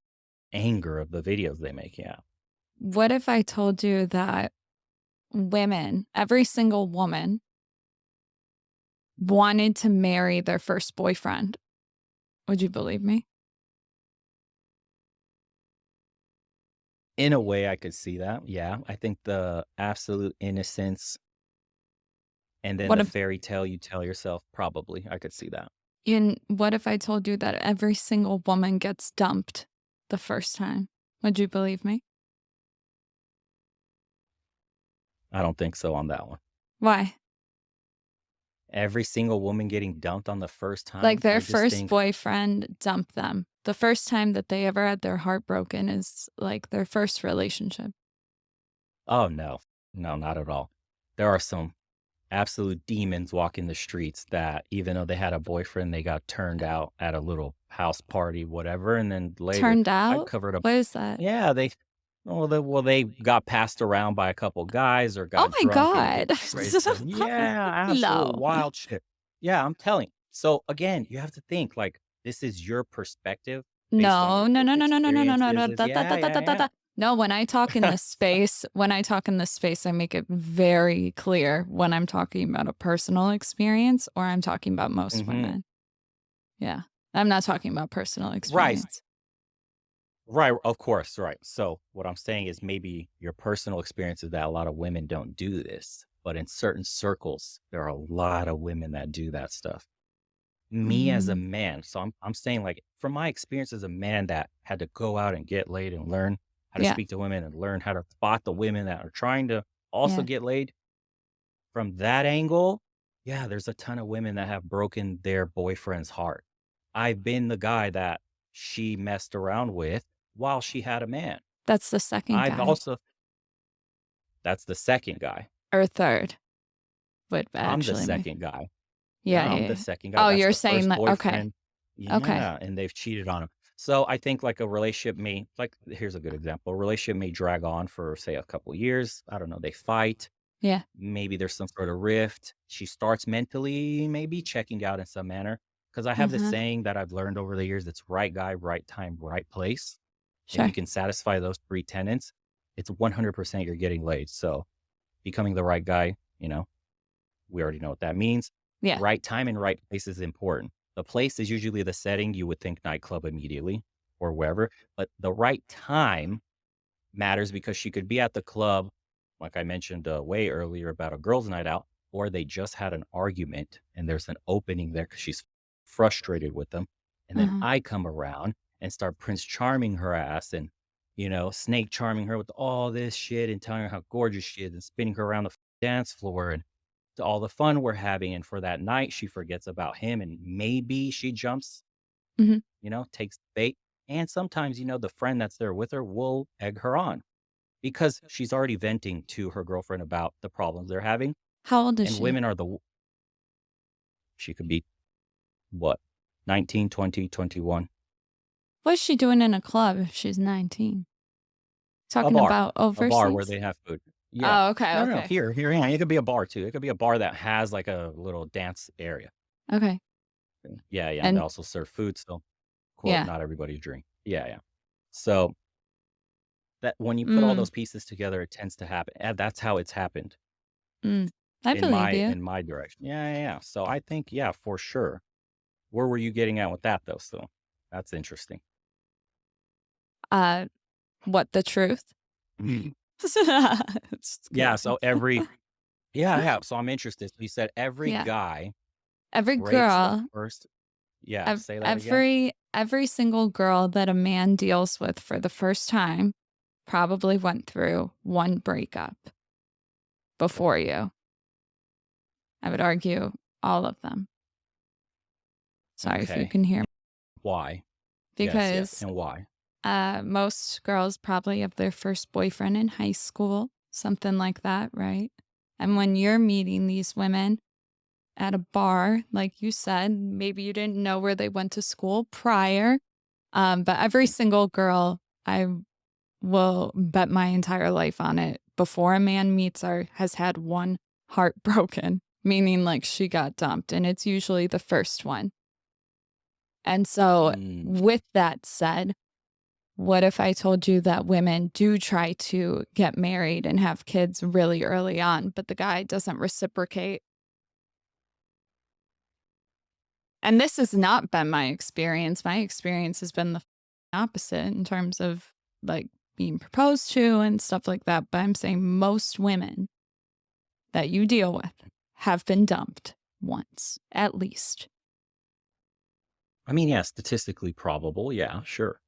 anger of the videos they make. Yeah. what if I told you that women, every single woman, wanted to marry their first boyfriend? Would you believe me? In a way, I could see that. Yeah. I think the absolute innocence and then What the if fairy tale you tell yourself, probably. I could see that. what if I told you that every single woman gets dumped the first time? Would you believe me? I don't think so on that one. Why? Every single woman getting dumped on the first Like, time. their I just first think, boyfriend dumped them. The first time that they ever had their heart broken is, like, their first relationship. oh, no. No, not at all. There are some absolute demons walking the streets that even though they had a boyfriend, they got turned out at a little house party, whatever, and then later Turned I've out? covered up. What is that? Yeah, they got passed around by a couple guys or Oh got my drunk and god. did crazy stuff. Yeah, absolute No. wild shit. Yeah, I'm telling you. So, again, you have to think, like, this is your perspective based on No, your no, lived no, no, no, no, no, no, no, experiences. no, Is da, da, yeah, da, da, yeah, da, da, yeah. da. No, when I talk in this space, I make it very clear when I'm talking about a personal experience or I'm talking about most Mhm. women. Yeah. I'm not talking about personal Right. experience. Right, of course, right. So, what I'm saying is maybe your personal experience is that a lot of women don't do this, but in certain circles, there are a lot of women that do that stuff. Me as a Mm, man, so I'm saying like from my experience as a man that had to go out and get laid and learn how to yeah, speak to women and learn how to spot the women that are trying to also yeah. get laid, from that angle, yeah, there's a ton of women that have broken their boyfriend's heart. I've been the guy that she messed around with while she had a man. That's the second I've guy also that's the second guy. or third would I'm the actually make second guy. yeah, I'm yeah, the yeah. second guy. Oh, That's you're the saying first that okay. boyfriend. Okay. Yeah, and they've cheated on him. So I think like a relationship may like here's a good example. A relationship may drag on for say a couple years. I don't know, they fight. Yeah. Maybe there's some sort of rift. She starts mentally maybe checking out in some manner. Because I have this Uh-huh. saying that I've learned over the years, it's right guy, right time, right place. If you Sure. can satisfy those three tenets, it's 100% you're getting laid. So becoming the right guy, we already know what that means. Yeah. Right time and right place is important. The place is usually the setting. You would think nightclub immediately or wherever, but the right time matters because she could be at the club, like I mentioned way earlier about a girls' night out, or they just had an argument and there's an opening there because she's frustrated with them. And then Uh-huh. I come around and start Prince Charming her ass and, snake charming her with all this shit and telling her how gorgeous she is and spinning her around the dance floor and to all the fun we're having. And for that night, she forgets about him and maybe she jumps, Mhm. takes bait. And sometimes, the friend that's there with her will egg her on because she's already venting to her girlfriend about the problems they're having, How old is and she? women are she could be what? 19, 20, 21. What's she doing in a club if she's 19? A Talking bar. about A bar where overseas? they have food. Yeah. Oh, okay, No, no, okay. here, yeah, it could be a bar too. It could be a bar that has, like, a little dance area. Okay. Yeah, yeah, and they And also serve food, so, quote, yeah. "Not everybody's drink." Yeah, yeah. So, that when you put all Mm, those pieces together, it tends to happen, and that's how it's happened mm. I in believe my you. in my direction. Yeah, yeah, yeah. So, I think, yeah, for sure. Where were you getting at with that, though, so that's interesting. Uh, what, the truth? Just Yeah, kidding. so every yeah, yeah, so I'm interested. So you said every Yeah. guy Every breaks the girl, first yeah, say that again? every single girl that a man deals with for the first time probably went through one breakup before you. I would argue all of them. Sorry if you Okay. can hear me. Why? Yes, yes, Because and why? most girls probably have their first boyfriend in high school, something like that, right? And when you're meeting these women at a bar, like you said, maybe you didn't know where they went to school prior. But every single girl, I will bet my entire life on it, before a man meets her, has had one heart broken, meaning like she got dumped. And it's usually the first one. And so, Mm, with that said, what if I told you that women do try to get married and have kids really early on, but the guy doesn't reciprocate? And this has not been my experience. My experience has been the opposite in terms of like being proposed to and stuff like that. But I'm saying most women that you deal with have been dumped once, at least. I mean, yeah, statistically probable, yeah, sure.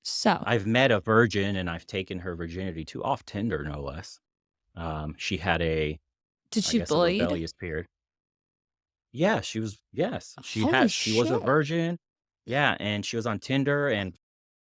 So, I've met a virgin and I've taken her virginity to off Tinder, no less. She had did I she guess, a bleed? rebellious period. Yeah, yes, Holy she was a shit. virgin. Yeah, and she was on Tinder and,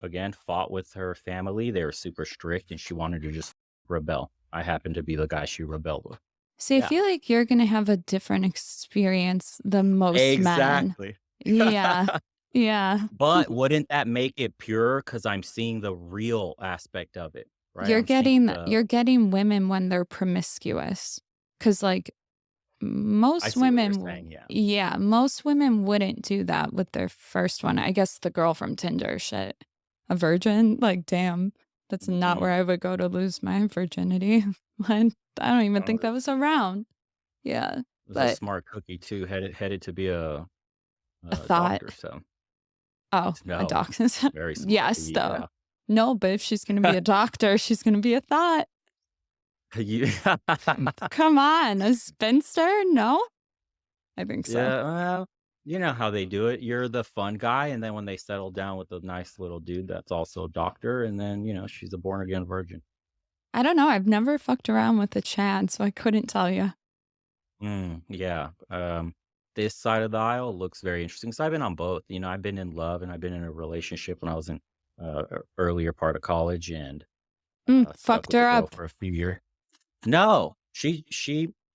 again, fought with her family. They were super strict, and she wanted to just rebel. I happened to be the guy she rebelled with. See, I Yeah. feel like you're going to have a different experience than most men. Exactly. Yeah. Yeah. But wouldn't that make it pure? Because 'Cause I'm seeing the real aspect of it, right? You're I'm seeing getting the you're getting women when they're promiscuous. Cause like I most see what you're women saying, yeah. yeah, most women wouldn't do that with their first one. I guess the girl from Tinder, shit. A virgin? Like, damn, that's not Mhm. where I would go to lose my virginity. I don't even Oh, think that was around. Yeah, it was a but smart cookie too, headed to be a a thought. doctor, so Oh, a no, doctor. very smart, Yes, though. yeah. No, but if she's gonna be a doctor, she's gonna be a thought. You Come on, a spinster? No? I think so. Yeah, well, you know how they do it. You're the fun guy, and then when they settle down with a nice little dude that's also a doctor, and then, she's a born again virgin. I don't know, I've never fucked around with a Chad, so I couldn't tell you. Yeah. This side of the aisle looks very interesting. So I've been on both. You know, I've been in love and I've been in a relationship when I was in earlier part of college and stuck Fucked with the her girl up. for a few years. No, she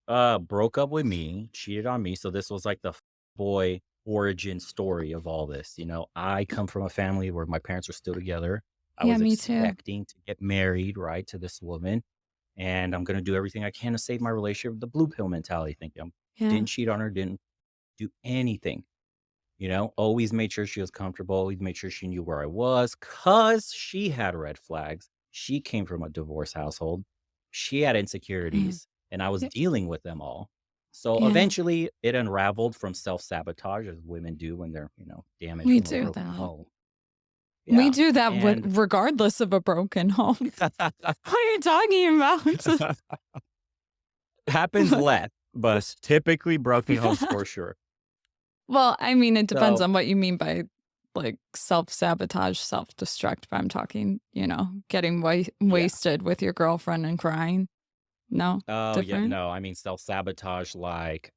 broke up with me, cheated on me. So this was like the boy origin story of all this. You know, I come from a family where my parents were still together. I Yeah, was me too. expecting to get married, right, to this woman and I'm gonna do everything I can to save my relationship. The blue pill mentality thinking. Yeah. Didn't cheat on her, didn't do anything, you know, always made sure she was comfortable, always made sure she knew where I was, cause she had red flags. She came from a divorce household. She had Mm. insecurities, and I was Y dealing with them all. So yeah. eventually it unraveled from self-sabotage as women do when they're, you know, damaged We from a do broken that. home. We Yeah. do that with And regardless of a broken home. What are you talking about? happens less, but typically broken homes for sure. Well, I mean, it depends So, on what you mean by, like, self-sabotage, self-destruct, if I'm talking, getting yeah. wasted with your girlfriend and crying. No? Oh, yeah, Different? no, I mean, self-sabotage, like,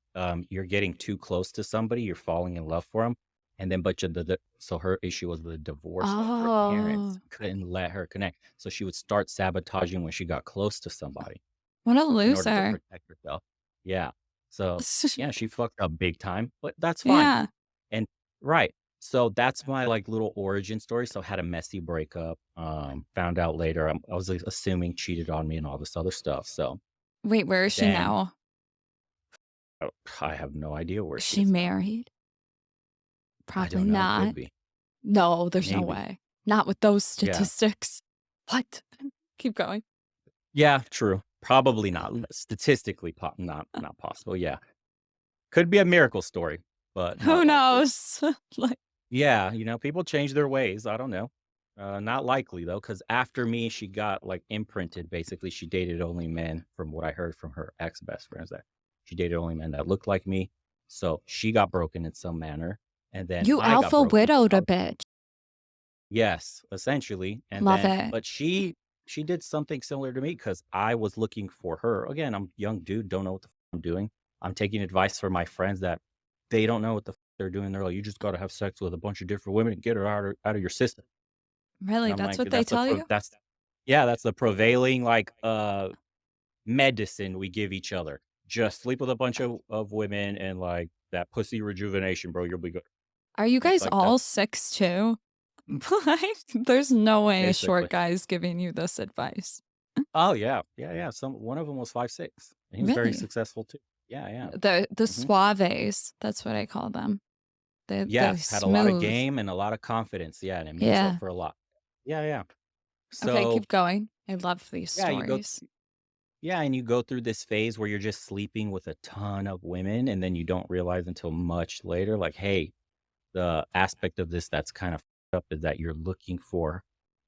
you're getting too close to somebody, you're falling in love for them, and then but you the so her issue was the divorce, like, her parents Oh, couldn't let her connect, so she would start sabotaging when she got close to somebody what a in order to loser. protect herself. Yeah. So, yeah, she fucked up big time, but that's fine. Yeah. And right. So that's my, like, little origin story, so had a messy breakup, found out later, I was, like, assuming cheated on me and all this other stuff, so Wait, where is she then now? oh, I have no idea where Is she she is now. married? I Probably don't know, could not. be. No, there's no Maybe. way. Not with those Yeah. statistics. What? Keep going. Yeah, true. Probably not. Statistically not possible, yeah. Could be a miracle story, but Who not likely. knows? Like, Yeah, you know, people change their ways, I don't know. Not likely though, because after me, she got, like, imprinted, basically, she dated only men from what I heard from her ex-best friends that she dated only men that looked like me, so she got broken in some manner, and then you I got alpha broken, so widowed I a was bitch. yes, essentially, and Love then it. but she did something similar to me because I was looking for her. Again, I'm a young dude, don't know what the I'm doing. I'm taking advice from my friends that they don't know what the they're doing. They're like, "You just gotta have sex with a bunch of different women and get her out of your system." And Really? I'm That's like, what they tell you? that's yeah, that's the prevailing, like, medicine we give each other. Just sleep with a bunch of women and, like, that pussy rejuvenation, bro, you'll be good. Are you It's guys like, all that's 6'2"? Like, there's no way a short basically guy's giving you this advice. oh, yeah. Yeah, yeah. One of them was 5'6", and he was very Really? successful too. Yeah, yeah. The Mhm. suaves, that's what I call them. The Yes, had a lot of smooth. game and a lot of confidence, yeah, and it makes up Yeah. for a lot. Yeah, yeah. Okay, So, keep going. I love these yeah, stories. yeah, and you go through this phase where you're just sleeping with a ton of women, and then you don't realize until much later, like, hey, the aspect of this that's kind of up is that you're looking for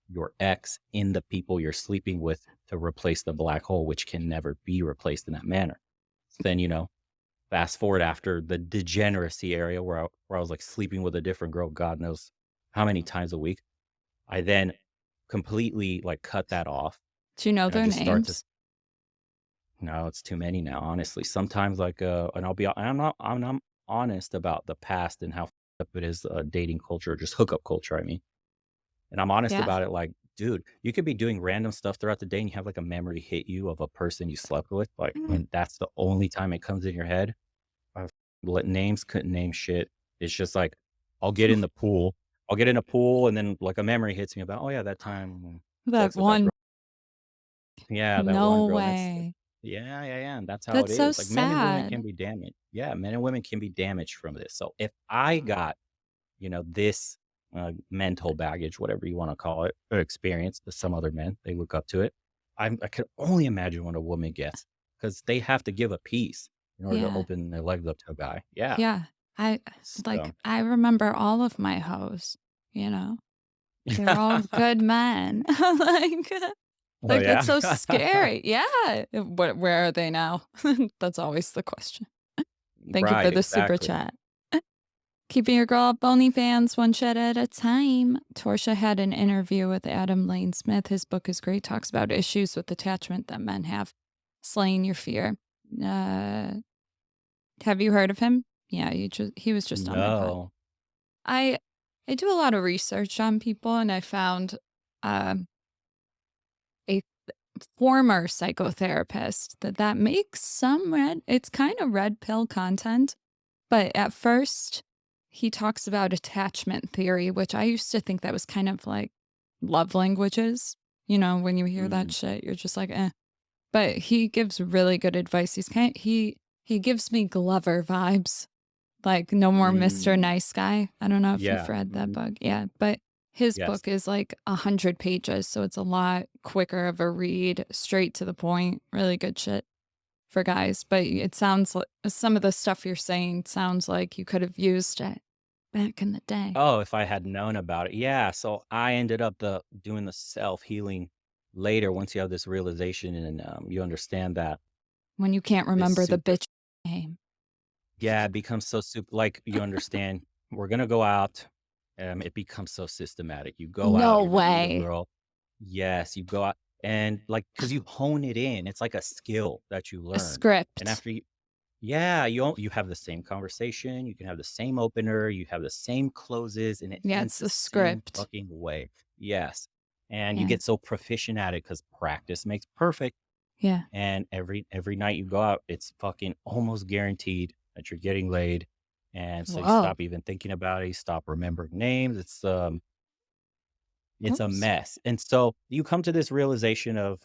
your ex in the people you're sleeping with to replace the black hole, which can never be replaced in that manner. Then, you know, fast forward after the degeneracy area where I was, like, sleeping with a different girl, God knows how many times a week. I then completely, like, cut that off, Do you know and I their just start to names? no, it's too many now, honestly. Sometimes, like, and I'm not honest about the past and how up it is, dating culture, just hookup culture, I mean. And I'm honest Yeah. about it, like, dude, you could be doing random stuff throughout the day and you have, like, a memory hit you of a person you slept with, like, Mm. and that's the only time it comes in your head. I've let names couldn't name shit. It's just like, I'll get in the pool. I'll get in a pool and then, like, a memory hits me about, "Oh, yeah, that time when That sex with that girl." one. Yeah, that one No girl, and that's way. yeah, yeah, yeah, and that's how it That's so is. Like, men and women can sad. be damaged. Yeah, men and women can be damaged from this. So, if I got, you know, this, mental baggage, whatever you wanna call it, or experience that some other men, they look up to it. I could only imagine what a woman gets because they have to give a piece in order to Yeah. open their legs up to a guy. Yeah. Yeah. I So I remember all of my hoes, you know? They were all good men. Like Oh, like, yeah? that's so scary. Yeah. Where are they now? That's always the question. Thank you for Right, the super exactly. chat. Keeping your girl up OnlyFans one shit at a time. Torsia had an interview with Adam Lane Smith. His book is great. Talks about issues with attachment that men have. Slaying your fear. Uh, Have you heard of him? Yeah, he was just on my pod. No. I I do a lot of research on people, and I found um, a former psychotherapist that makes some red. It's kind of red pill content, but at first he talks about attachment theory, which I used to think that was kind of like love languages. You know, when you hear that Mm, shit, you're just like, eh. But he gives really good advice. He gives me Glover vibes. Like, No More Mr. mm, Nice Guy. I don't know if you've yeah, read that mhm, book. Yeah, but his yes. book is like 100 pages, so it's a lot quicker of a read, straight to the point, really good shit for guys. But it sounds like some of the stuff you're saying sounds like you could have used it back in the day Oh, if I had known about it. Yeah, so I ended up doing the self-healing later once you have this realization and, you understand that when you can't this remember the super bitch name. yeah, it becomes so super like, you understand, we're gonna go out, it becomes so systematic. You go out, No you're gonna meet a way. girl. Yes, you go out and, like, because you hone it in, it's like a skill that you A learn, and script. after you yeah, you have the same conversation, you can have the same opener, you have the same closes, and it Yeah, ends it's the the same script. fucking way. Yes, and you Yeah. get so proficient at it because practice makes perfect, Yeah. and every night you go out, it's fucking almost guaranteed that you're getting laid, and so you Whoa. stop even thinking about it, you stop remembering names, it's a Oops. mess, and so you come to this realization of,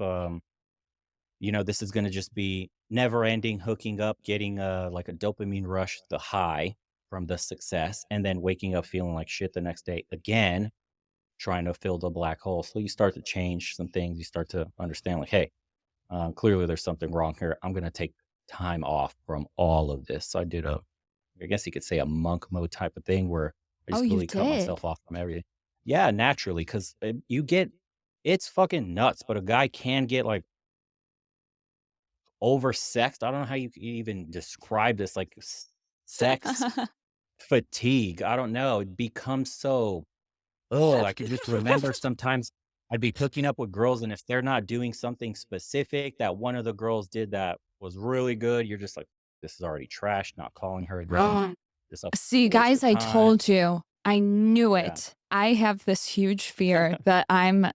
this is gonna just be never ending hooking up, getting like a dopamine rush, the high from the success, and then waking up feeling like shit the next day again, trying to fill the black hole. So you start to change some things. You start to understand, like, hey, clearly there's something wrong here. I'm gonna take time off from all of this. So I did I guess you could say a monk mode type of thing where I Oh, just you completely cut did? myself off from everything. Yeah, naturally, because it's fucking nuts. But a guy can get like oversexed. I don't know how you could even describe this, like, sex fatigue. I don't know. It becomes so I can just remember sometimes I'd be hooking up with girls, and if they're not doing something specific that one of the girls did that was really good, you're just like, "This is already trash, not calling her again. This a See, waste guys, of I time." told you. I knew Yeah. it. I have this huge fear that I'm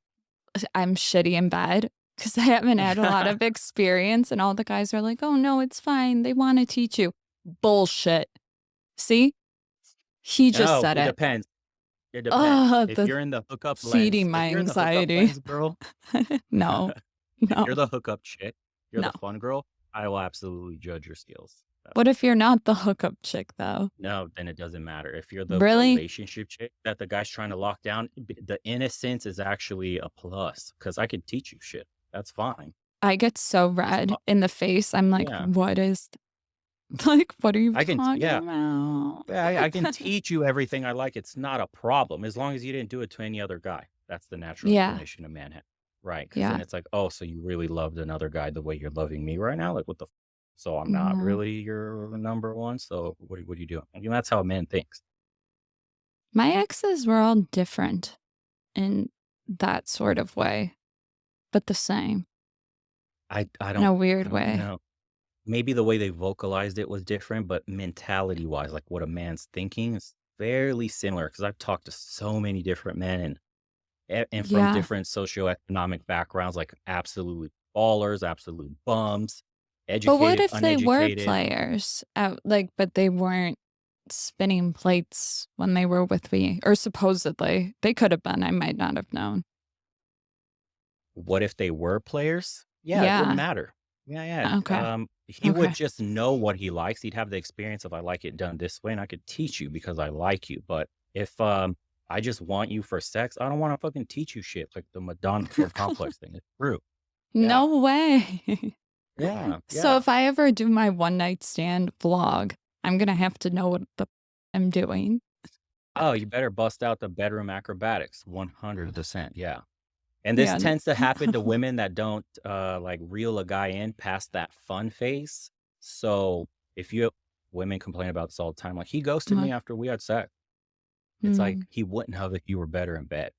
shitty in bed because I haven't had a lot of experience, and all the guys are like, "Oh, no, it's fine. They wanna teach you." Bullshit. See? He just No, said it it. depends. It depends. Ugh, the If feeding my you're in the hookup anxiety. lens, girl, No. if No. you're the hookup chick, you're No. the fun girl, I will absolutely judge your skills. What if you're not the hookup chick, though? No, then it doesn't matter. If you're the Really? relationship chick that the guy's trying to lock down, the innocence is actually a plus because I can teach you shit. That's fine. I get so Just red in the face. I'm like, yeah, "What is like, what are you talking yeah, about?" yeah. I can teach you everything I like. It's not a problem as long as you didn't do it to any other guy. That's the natural Yeah. inclination of manhood, right? Because then Yeah. it's like, oh, so you really loved another guy the way you're loving me right now? Like what the? So I'm not No. really your number one. So what are you doing? That's how a man thinks. My exes were all different in that sort of way, but the same I in a I weird don't way. know. Maybe the way they vocalized it was different, but mentality-wise, like, what a man's thinking is fairly similar. Because 'cause I've talked to so many different men and from Yeah. different socioeconomic backgrounds, like, absolute ballers, absolute bums, But what educated, if they were uneducated. players? Like, but they weren't spinning plates when they were with me, or supposedly. They could have been, I might not have known. What if they were players? Yeah, it wouldn't Yeah. matter. Yeah, Okay. yeah, he would Okay. just know what he likes. He'd have the experience of, "I like it done this way, and I could teach you because I like you." But if, I just want you for sex, I don't wanna fucking teach you shit, like the Madonna complex thing. It's true. Yeah. No way. Yeah, So yeah. if I ever do my one night stand vlog, I'm gonna have to know what the I'm doing. Oh, you better bust out the bedroom acrobatics, 100%, yeah. And this Yeah. tends to happen to women that don't, like, reel a guy in past that fun phase. So, if you women complain about this all the time, like, "He ghosted me after we had sex." It's like, Mm. he wouldn't have if you were better in bed.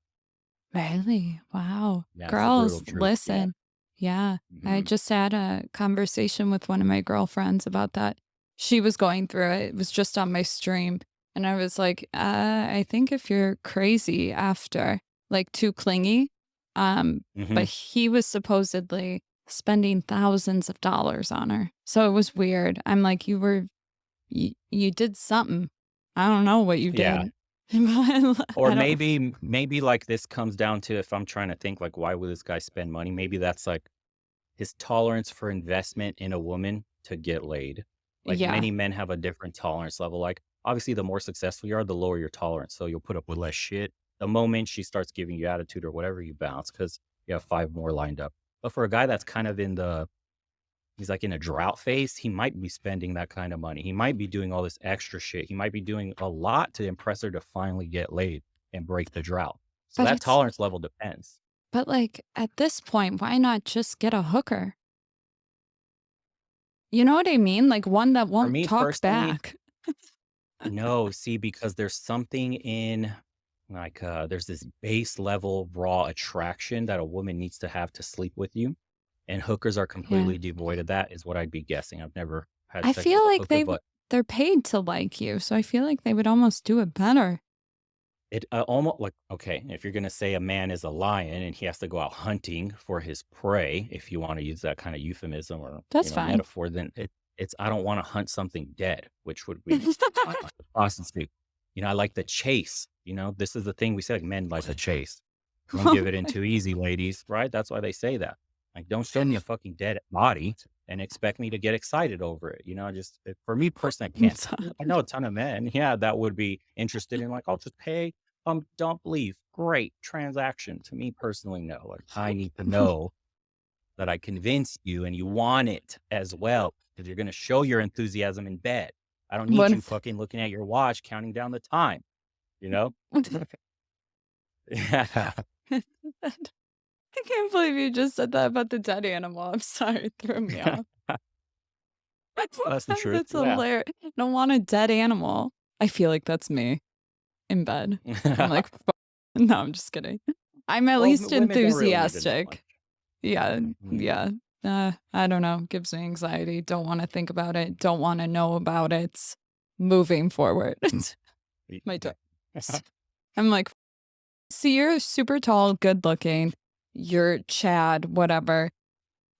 Really? Wow. Yeah, it's the brutal Girls, truth, yeah. listen. Yeah. I Mhm. just had a conversation with one of my girlfriends about that. she was going through it. It was just on my stream. And I was like, I think if you're crazy after, like too clingy. But Mhm. he was supposedly spending thousands of dollars on her. So it was weird. I'm like, you did something. I don't know what you Yeah. did. But Or I don't maybe, like, this comes down to if I'm trying to think, like, why would this guy spend money? Maybe that's, like, his tolerance for investment in a woman to get laid. Like, yeah. many men have a different tolerance level. Like, obviously, the more successful you are, the lower your tolerance. So you'll put up with less shit. The moment she starts giving you attitude or whatever, you bounce because you have 5 more lined up. But for a guy that's kind of he's like in a drought phase, he might be spending that kind of money. He might be doing all this extra shit. He might be doing a lot to impress her to finally get laid and break the drought. So But that it's tolerance level depends. but like at this point, why not just get a hooker? You know what I mean? Like one that For won't me talk personally, back. no, see, because there's something in like there's this base level raw attraction that a woman needs to have to sleep with you. And hookers are Yeah. completely devoid of that, is what I'd be guessing. I've never had I sex with feel a like hooker, but they're paid to like you, so I feel like they would almost do it better. it almost like, okay, if you're gonna say a man is a lion and he has to go out hunting for his prey, if you want to use that kind of euphemism or That's fine. metaphor, then it's I don't want to hunt something dead, which would be like the prostitute. I like the chase. This is the thing we said, men like the chase. Don't give it in too easy, ladies, right? That's why they say that. Like, don't show me a fucking dead body and expect me to get excited over it. For me personally, I can't. I know a ton of men, yeah, that would be interested in like, I'll just pay, don't leave. Great transaction. To me personally, no. Like, I need to know that I convinced you and you want it as well because you're going to show your enthusiasm in bed. I don't need What you if fucking looking at your watch, counting down the time, you know? Yeah. I can't believe you just said that about the dead animal. I'm sorry, it threw me off. That's the truth. That's Yeah. hilarious. I don't want a dead animal. I feel like that's me in bed. I'm like, no, I'm just kidding. I'm at Well, least women don't really need to know much. enthusiastic. Yeah, Mhm. yeah. I don't know. Gives me anxiety. Don't want to think about it. Don't want to know about it. Moving forward. My dog. I'm like, see, you're super tall, good looking. You're Chad, whatever.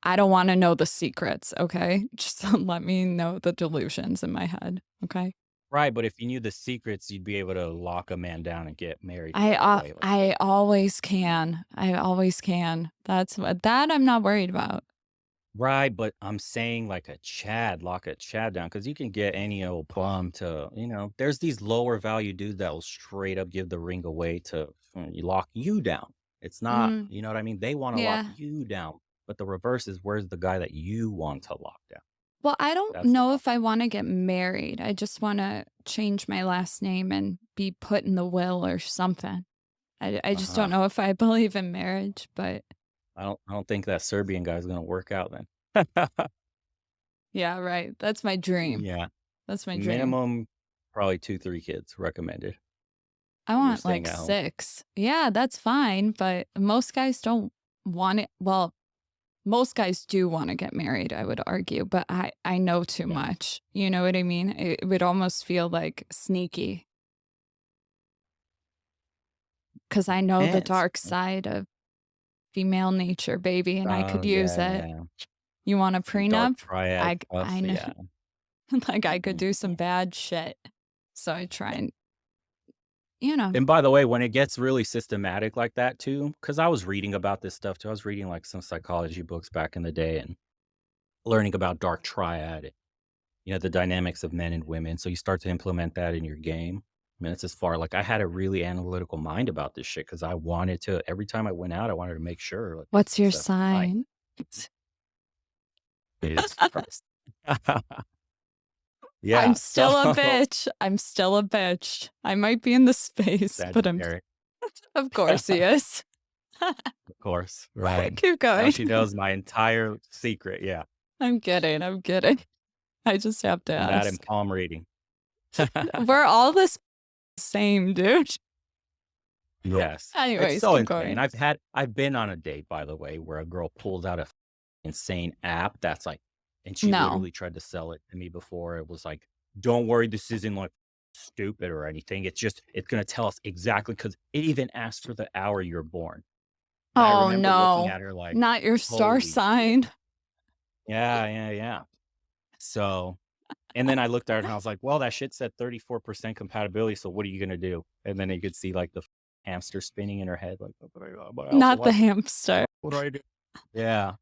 I don't want to know the secrets. Okay. Just let me know the delusions in my head. Okay. Right, but if you knew the secrets, you'd be able to lock a man down and get married right away. Like, I always can. I always can. That's what that I'm not worried about. right, but I'm saying like a Chad, lock a Chad down because you can get any old bum to, there's these lower value dudes that will straight up give the ring away to lock you down. It's not, Mm, you know what I mean? They want to lock yeah. you down, but the reverse is where's the guy that you want to lock down? Well, I don't That's the know problem. if I want to get married. I just want to change my last name and be put in the will or something. I Uh just don't huh. know if I believe in marriage, but I don't think that Serbian guy's gonna work out then. yeah, right. That's my dream. Yeah. That's my dream. Minimum, probably 2, 3 kids recommended I if you're want staying like at home. 6. Yeah, that's fine, but most guys don't want it. Well, most guys do want to get married, I would argue, but I know too Yeah. much. You know what I mean? It would almost feel like sneaky because I know the Depends. dark side of female nature, baby, and I Oh, could use it. yeah. You want a Some dark prenup? triad I stuff, know, yeah. like I could Mhm. do some bad shit. So I try and, you know, And by the way, when it gets really systematic like that too, because I was reading about this stuff too. I was reading, like, some psychology books back in the day and learning about dark triad and, the dynamics of men and women, so you start to implement that in your game. I mean, it's as far like, I had a really analytical mind about this shit because I wanted to every time I went out, I wanted to make sure, like, what's your stuff was right. sign? Jesus Christ. I'm Yeah, so still a bitch. I'm still a bitch. I might be in the space, but Sagittarius, of course he is. of course, right. Keep Now going. she knows my entire secret, yeah, I'm kidding. I'm kidding. I just have to and that and ask. palm reading. We're all the same, dude. Yes, it's Anyways, so keep insane. going. I've been on a date, by the way, where a girl pulled out a insane app that's like And she No. literally tried to sell it to me before. It was like, "Don't worry, this isn't, like, stupid or anything. It's gonna tell us exactly because it even asked for the hour you're born." And I Oh, remember looking no. at her like, Not your star "Holy shit." sign. Yeah, yeah, yeah. So and then I looked at her and I was like, "Well, that shit said 34% compatibility, so what are you gonna do?" And then you could see, like, the hamster spinning in her head, like, but I also Not the like it. hamster. What do I do?" Yeah.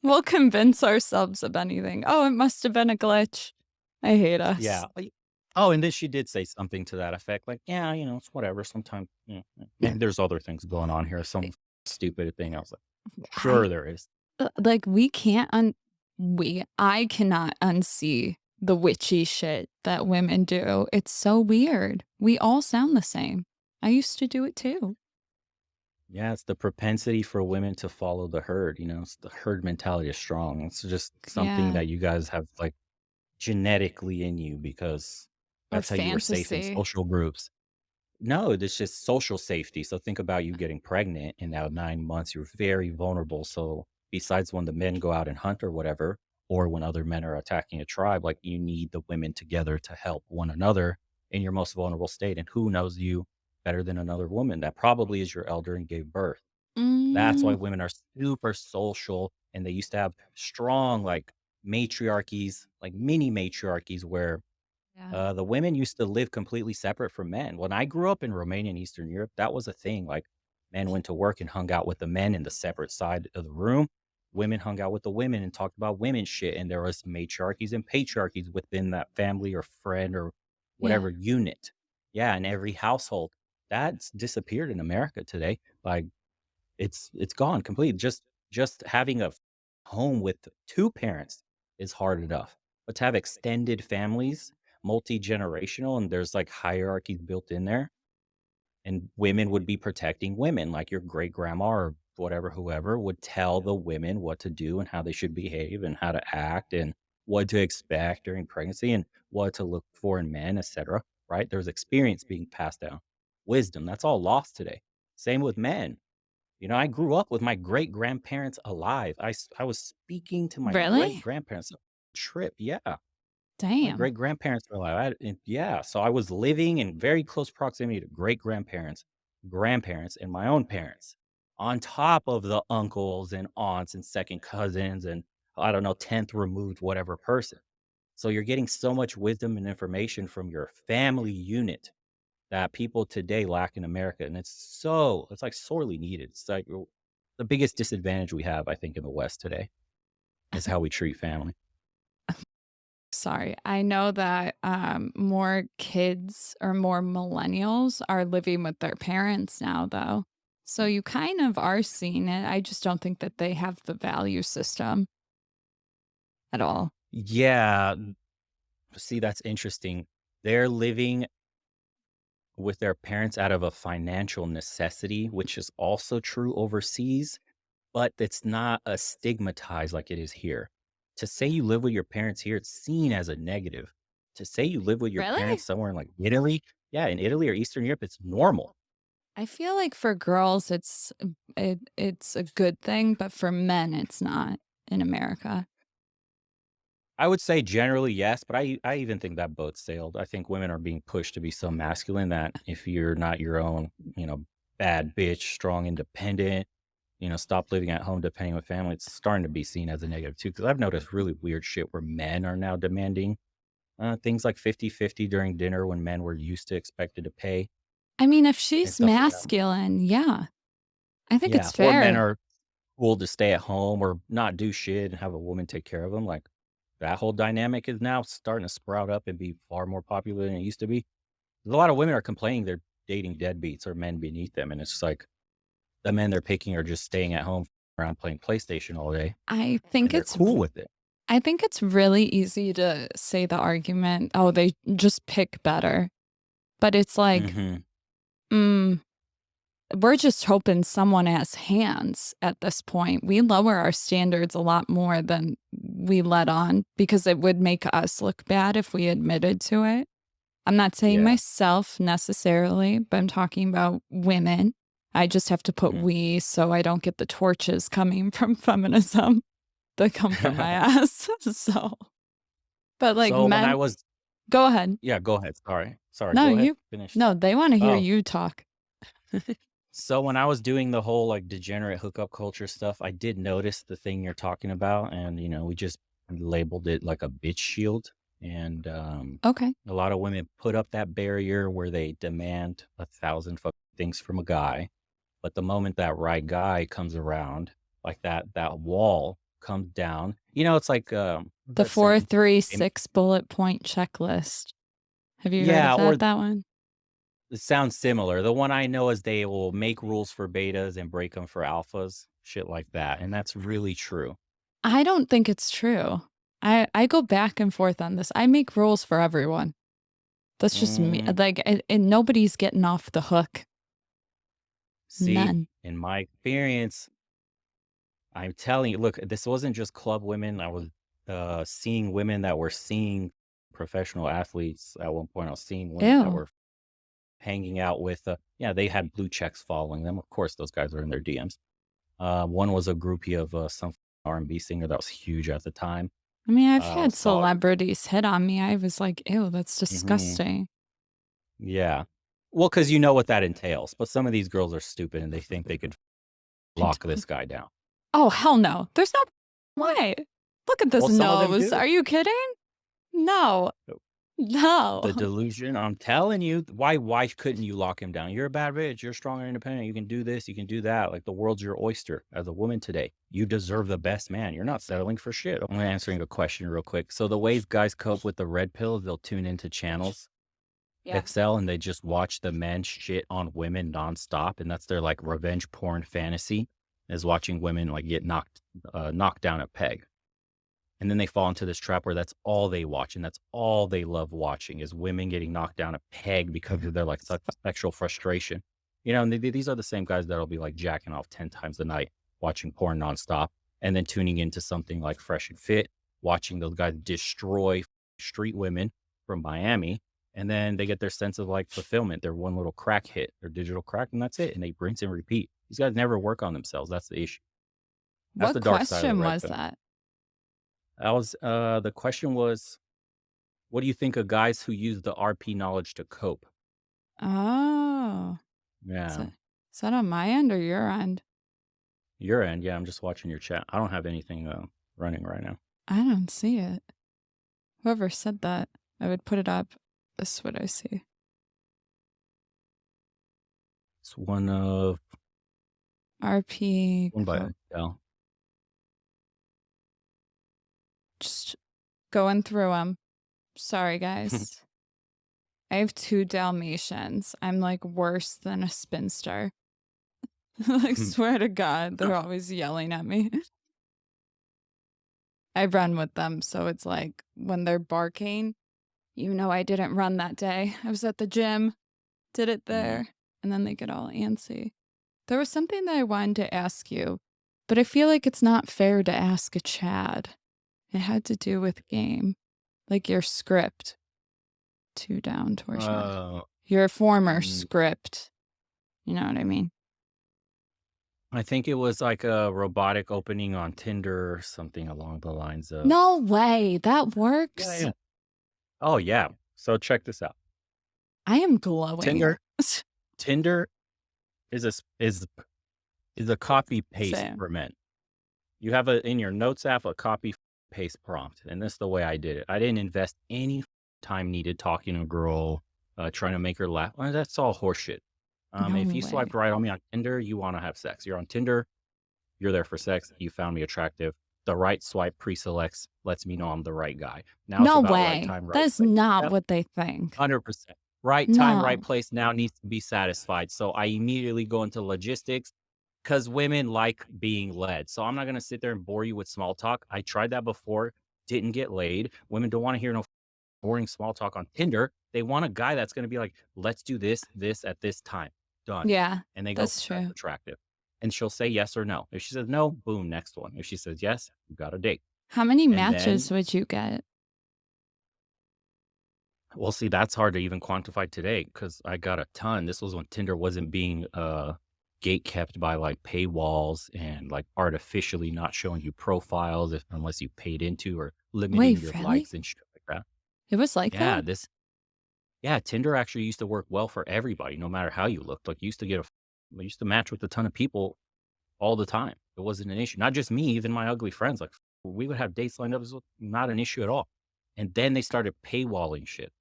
We'll convince ourselves of anything. "Oh, it must have been a glitch." I hate us. Yeah. Oh, and then she did say something to that effect, like, "Yeah, it's whatever. Sometimes, maybe there's other things going on here, some stupid thing." I was like, I "Sure there is." like, we can't I cannot unsee the witchy shit that women do. It's so weird. We all sound the same. I used to do it too. Yeah, it's the propensity for women to follow the herd, it's the herd mentality is strong. It's just something Yeah. that you guys have, like, genetically in you because Or that's how you were safe in fantasy. social groups. No, it's just social safety. So think about you getting pregnant and now 9 months, you're very vulnerable. So besides when the men go out and hunt or whatever, or when other men are attacking a tribe, like you need the women together to help one another in your most vulnerable state. And who knows you better than another woman that probably is your elder and gave birth? That's why Mm, women are super social and they used to have strong like matriarchies, like mini matriarchies where yeah. the women used to live completely separate from men. When I grew up in Romania and Eastern Europe, that was a thing. Like, men went to work and hung out with the men in the separate side of the room. Women hung out with the women and talked about women shit. And there was matriarchies and patriarchies within that family or friend or Yeah. whatever unit. Yeah, in every household. That's disappeared in America today. Like, it's gone completely. Just having a home with 2 parents is hard enough, but to have extended families, multi-generational, and there's, like, hierarchies built in there, and women would be protecting women, like your great grandma or whatever, whoever would tell the women what to do and how they should behave and how to act and what to expect during pregnancy and what to look for in men, etcetera, right? There's experience being passed down. Wisdom, that's all lost today. Same with men. I grew up with my great-grandparents alive. I was speaking to my Really? great-grandparents trip, yeah. My Damn. great-grandparents were alive. Yeah, so I was living in very close proximity to great-grandparents, grandparents, and my own parents, on top of the uncles and aunts and second cousins and, I don't know, 10th removed whatever person. So you're getting so much wisdom and information from your family unit that people today lack in America, and it's, like, sorely needed. It's, like, the biggest disadvantage we have, I think, in the West today is how we treat family. Sorry. I know that more kids or more millennials are living with their parents now, though. So you kind of are seeing it. I just don't think that they have the value system at all. Yeah, see, that's interesting. They're living with their parents out of a financial necessity, which is also true overseas, but it's not a stigmatized like it is here. To say you live with your parents here, it's seen as a negative. To say you live with your Really? parents somewhere in like Italy, yeah, in Italy or Eastern Europe, it's normal. I feel like for girls it's a good thing, but for men it's not in America. I would say generally yes, but I even think that boat sailed. I think women are being pushed to be so masculine that if you're not your own, bad bitch, strong, independent, stop living at home depending on family, it's starting to be seen as a negative too. Because I've noticed really weird shit where men are now demanding things like 50-50 during dinner when men were used to expected to pay I mean, if and she's stuff like that. masculine, yeah, I think Yeah. it's Or men fair. are cool to stay at home or not do shit and have a woman take care of them. Like that whole dynamic is now starting to sprout up and be far more popular than it used to be. A lot of women are complaining they're dating deadbeats or men beneath them. And it's just like the men they're picking are just staying at home around playing PlayStation all day I think and they're it's cool with it. I think it's really easy to say the argument, "Oh, they just pick better." But it's like, Mhm. mm, we're just hoping someone has hands at this point. We lower our standards a lot more than we let on because it would make us look bad if we admitted to it. I'm not saying Yeah. myself necessarily, but I'm talking about women. I just have to put Mhm. we so I don't get the torches coming from feminism. that come from my ass. So, but like So when I men, was go ahead. yeah, go ahead. Sorry. Sorry, No, go ahead. you, Finish. no, they want to hear Oh, you talk. so when I was doing the whole like degenerate hookup culture stuff, I did notice the thing you're talking about, and we just labeled it like a bitch shield. And Okay. a lot of women put up that barrier where they demand 1,000 fucking things from a guy, but the moment that right guy comes around, like that wall comes down. It's like The the four, saying. three, Im- six bullet point checklist. Have you heard of Yeah, or that one? it sounds similar. The one I know is they will make rules for betas and break them for alphas, shit like that, and that's really true. I don't think it's true. I go back and forth on this. I make rules for everyone. That's just me. Mm, Like, and nobody's getting off the hook. see, None. in my experience, I'm telling you, look, this wasn't just club women. I was seeing women that were seeing professional athletes. At one point, I was seeing women that Ew. were hanging out with, yeah, they had blue checks following them. Of course, those guys are in their DMs. One was a groupie of some R&B singer that was huge at the time. I mean, I've had Saw it. celebrities hit on me. I was like, ew, that's Mhm. disgusting. Yeah. Well, because you know what that entails, but some of these girls are stupid and they think they could I lock this don't. guy down. Oh, hell no. There's no way. Look at this Well, some of them nose. do. Are you kidding? No. Uh, No. The delusion, I'm telling you, why couldn't you lock him down? You're a bad bitch. You're strong and independent. You can do this. You can do that. Like the world's your oyster. As a woman today, you deserve the best man. You're not settling for shit. I'm answering a question real quick. So the ways guys cope with the red pill, they'll tune into channels Yeah. Excel and they just watch the men shit on women nonstop, and that's their like revenge porn fantasy is watching women like get knocked down a peg. And then they fall into this trap where that's all they watch and that's all they love watching is women getting knocked down a peg because of their like sexual frustration. And these are the same guys that'll be like jacking off 10 times a night, watching porn nonstop, and then tuning into something like Fresh and Fit, watching those guys destroy street women from Miami. And then they get their sense of like fulfillment, their one little crack hit, their digital crack, and that's it. And they rinse and repeat. These guys never work on themselves. That's the issue. That's What the dark side of the question red was pill. that? The question was, what do you think of guys who use the RP knowledge to cope? Oh. Is Yeah. that, is that on my end or your end? Your end. Yeah. I'm just watching your chat. I don't have anything running right now. I don't see it. Whoever said that, I would put it up. This is what I see. It's one of RP one by code. Adele. Just going through them. Sorry, guys. I have 2 Dalmatians. I'm like worse than a spinster. Like, swear to God, they're always yelling at me. I run with them, so it's like when they're barking, I didn't run that day. I was at the gym, did it Mm. there, and then they get all antsy. There was something that I wanted to ask you, but I feel like it's not fair to ask a Chad. It had to do with game, like your script. 2 down towards Uh, your former mm, script. You know what I mean? I think it was like a robotic opening on Tinder or something along the lines of. No way. That Yeah, works. yeah. Oh, yeah. So check this out. I am glowing. Tinder, Tinder is a copy paste Same. for men. You have in your notes app a copy paste prompt, and this is the way I did it. I didn't invest any time needed talking to a girl, trying to make her laugh. That's all horseshit. No If you way. swiped right on me on Tinder, you want to have sex. You're on Tinder, you're there for sex. You found me attractive. The right swipe pre-selects lets me know I'm the right guy. Now it's No about right way. time, right That's place. not Yep, what they think. 100%. Right time, right No. place now needs to be satisfied. So I immediately go into logistics because women like being led. So I'm not going to sit there and bore you with small talk. I tried that before, didn't get laid. Women don't want to hear no boring small talk on Tinder. They want a guy that's going to be like, let's do this at this time. Done. Yeah, And they go, that's that's true. attractive. And she'll say yes or no. If she says no, boom, next one. If she says yes, you got a date. How many And then matches would you get? we'll see. That's hard to even quantify today because I got a ton. This was when Tinder wasn't being gate kept by like paywalls and like artificially not showing you profiles unless you paid into or limiting Wait, your really? likes and shit like that. It was like Yeah, that? this yeah, Tinder actually used to work well for everybody, no matter how you looked. Like, you used to you used to match with a ton of people all the time. It wasn't an issue. Not just me, even my ugly friends. Like, we would have dates lined up. It was not an issue at all. And then they started paywalling shit,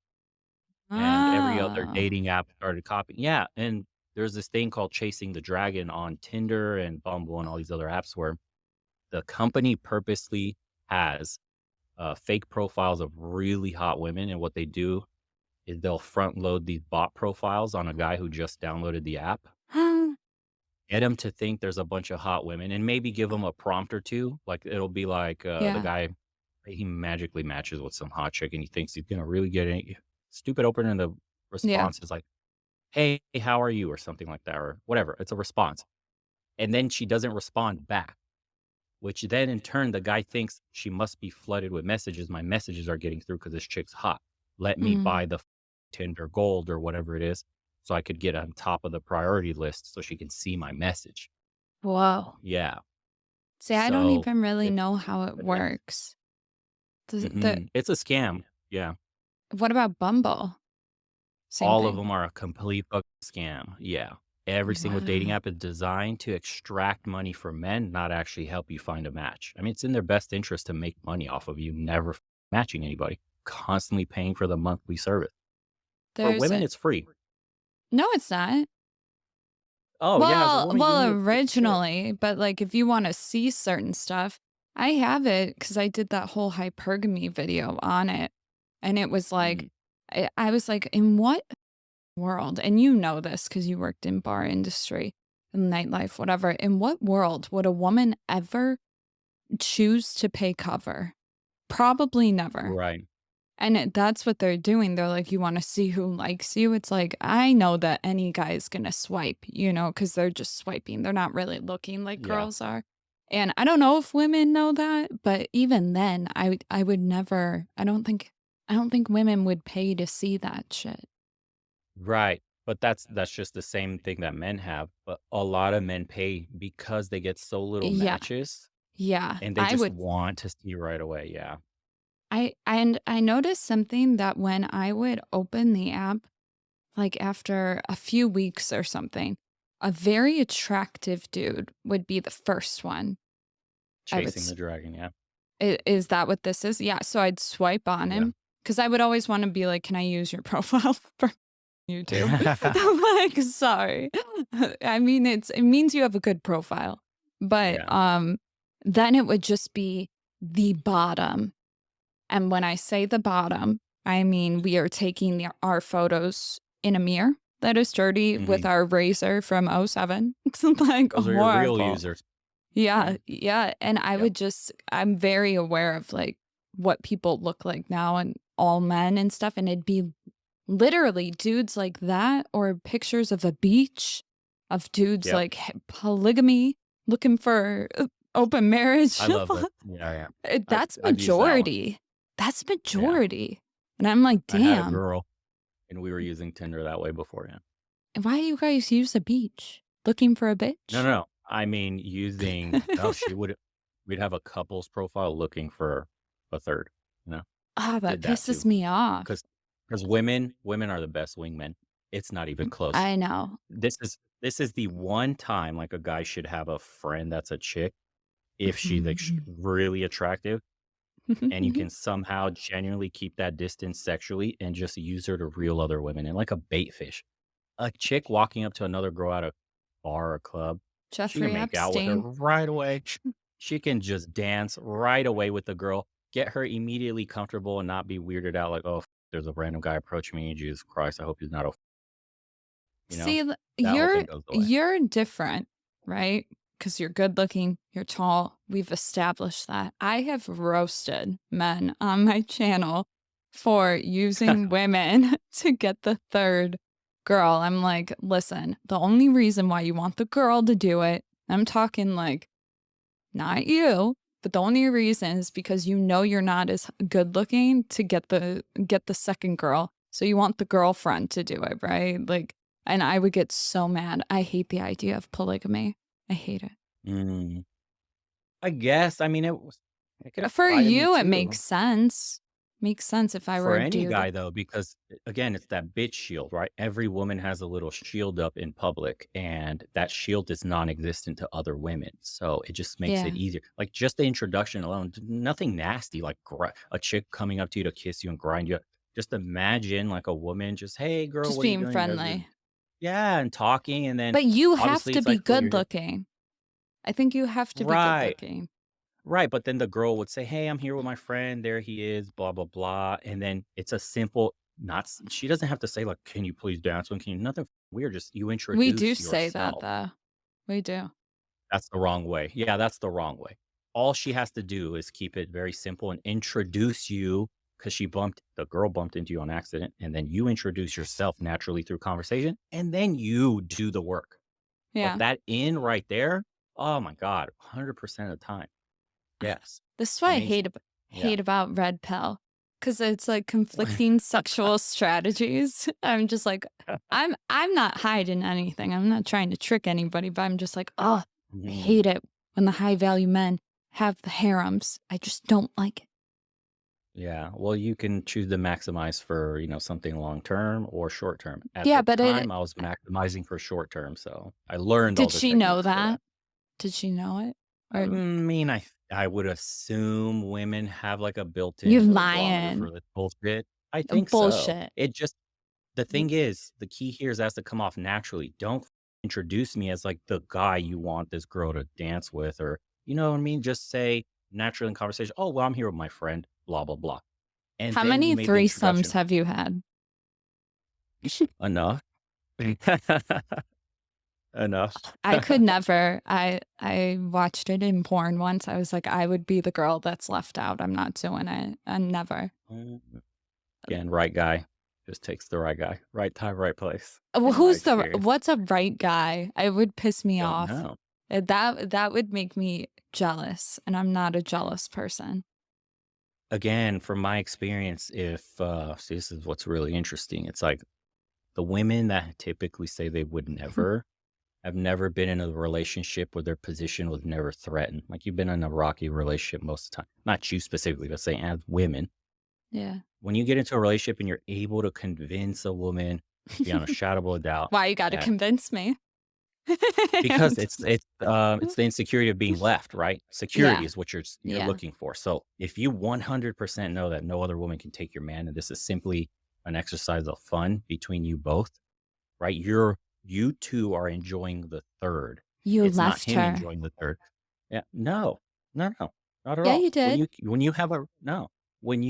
and every other Oh. dating app started copying. Yeah, and there's this thing called chasing the dragon on Tinder and Bumble and all these other apps where the company purposely has fake profiles of really hot women, and what they do is they'll front load these bot profiles on a guy who just downloaded the app, Huh. get him to think there's a bunch of hot women, and maybe give him a prompt or two. Like, it'll be like, the Yeah. guy, he magically matches with some hot chick, and he thinks he's gonna really get it. Stupid opener, and the Yeah. response is like, "Hey, how are you?" or something like that, or whatever. It's a response. And then she doesn't respond back, which then in turn, the guy thinks she must be flooded with messages. My messages are getting through because this chick's hot. Let me buy Mm. the Tinder Gold or whatever it is so I could get on top of the priority list so she can see my message. Whoa. Yeah. See, I don't So even really it's know how it bananas. works. The It's a scam. Yeah. what about Bumble? Same All of thing? them are a complete fucking scam. Yeah. Every single dating Wow. app is designed to extract money from men, not actually help you find a match. I mean, it's in their best interest to make money off of you never matching anybody, constantly paying for the monthly service. For There's women, a it's free. no, it's not. Oh, yeah, as a Well woman, you need to pay for shit. originally, but, like, if you wanna see certain stuff, I have it because I did that whole hypergamy video on it, and it was like Mm, I was like, "In what world?" And you know this because you worked in bar industry, and nightlife, whatever. In what world would a woman ever choose to pay cover? Probably never. right. And that's what they're doing. They're like, "You wanna see who likes you?" It's like, I know that any guy is gonna swipe, because 'cause they're just swiping. They're not really looking like Yeah. girls are. And I don't know if women know that, but even then, I would never I don't think women would pay to see that shit. Right. But that's just the same thing that men have. But a lot of men pay because they get so little Yeah, matches yeah. and they I just would want to see right away. Yeah. I noticed something that when I would open the app, like, after a few weeks or something, a very attractive dude would be the first one. I would Chasing s the dragon. Yeah. Is that what this is? Yeah, so I'd swipe on Yeah. him because I would always wanna be like, "Can I use your profile for YouTube?" I'm like, "Sorry." I mean, it means you have a good profile, but, Yeah. then it would just be the bottom, and when I say the bottom, I mean we are taking our photos in a mirror that is dirty with Mhm. our razor from '07. It's, like, Those are your real horrible. users. Yeah. Yeah, yeah, and Yep. I'm very aware of, like, what people look like now and all men and stuff, and it'd be literally dudes like that or pictures of a beach, of dudes Yep. like polygamy, looking for open marriage. I love that. Yeah, yeah. That's I've used that one. majority. That's Yeah. majority, and I'm like, I had a "Damn, girl and we were using Tinder that way before, yeah. why you guys use a beach? Looking for a No, bitch?" no, no. I mean, using no, she would we'd have a couple's profile looking for a third, you know? Ah, that Did that pisses too. me off. Because women are the best wingmen. It's not even close. I know. This is the one time, like, a guy should have a friend that's a chick if she's, like, really attractive, and you can somehow genuinely keep that distance sexually and just use her to reel other women in, like a bait fish. A chick walking up to another girl at a bar or club, she can Jeffrey make out with her Epstein. right away. She can just dance right away with the girl, get her immediately comfortable and not be weirded out like, "Oh, there's a random guy approaching me. Jesus Christ, I hope he's not a" you know? See, That whole you're thing goes away. you're different, right? Because you're good looking, you're tall. We've established that. I have roasted men on my channel for using women to get the third girl. I'm like, listen, the only reason why you want the girl to do it, I'm talking like not you, but the only reason is because you know you're not as good looking to get the second girl. So you want the girlfriend to do it, right? Like And I would get so mad. I hate the idea of polygamy. I hate it. Mm, I guess, I mean, it could For apply to me you, it makes too. sense. Makes sense if I were For a any dude. guy though, because again, it's that bitch shield, right? Every woman has a little shield up in public, and that shield is non-existent to other women. So it just makes it Yeah. easier. Like just the introduction alone, nothing nasty, like a chick coming up to you to kiss you and grind you up. Just imagine like a woman just, hey girl, Just what are you being doing? You guys are friendly. yeah, and talking, and then But you have obviously to it's be like, oh, good you're looking. I think you have to be good right. looking. Right, but then the girl would say, "Hey, I'm here with my friend. There he is, blah blah blah." And then it's a simple not she doesn't have to say like, "Can you please dance with me?" Nothing weird, just you We do introduce say that yourself. though. We do. That's the wrong way. Yeah, that's the wrong way. All she has to do is keep it very simple and introduce you because the girl bumped into you on accident, and then you introduce yourself naturally through conversation, and then you do the work. But Yeah. that in right there, oh my God, 100% of the time. Yes. This is what I Amazing. Yeah. hate about red pill, because it's like conflicting sexual strategies. I'm just like, I'm not hiding anything. I'm not trying to trick anybody, but I'm just like, oh, I Mhm. hate it when the high value men have the harems. I just don't like it. Yeah, well, you can choose to maximize for, something long term or short term. At Yeah, the but time, I was maximizing for short term, so I learned all did the she know techniques for that. that? Did she know it? I Or mean, I would assume women have, like, a you built-in, like, barometer lying? for this bullshit. I think so. Bullshit. It just the thing is, the key here is has to come off naturally. Don't introduce me as, like, the guy you want this girl to dance with or you know what I mean? Just say naturally in conversation, "Oh, well, I'm here with my friend, blah, blah, blah." And How then you many made the threesomes introduction. have you had? Enough. Enough. I could never. I watched it in porn once. I was like, I would be the girl that's left out. I'm not doing it. And never. Mm, again, right guy. Just takes the right guy. Right time, right place, in my Who's the experience. what's a right guy? It would piss me Don't off. know. That would make me jealous, and I'm not a jealous person. Again, from my experience, if, see, this is what's really interesting. It's like the women that typically say they would never have never been in a relationship where their position was never threatened. Like you've been in a rocky relationship most of the time. Not you specifically, but saying as women. Yeah. When you get into a relationship and you're able to convince a woman beyond a shadow of a doubt Why you gotta that convince me? because it's the insecurity of being left, right? Security Yeah. is what you're Yeah. looking for. So if you 100% know that no other woman can take your man, and this is simply an exercise of fun between you both, right? You two are enjoying the third. You It's not left him her. enjoying the third. Yeah, no, no, no, not at Yeah, all. you did. When you have a no, when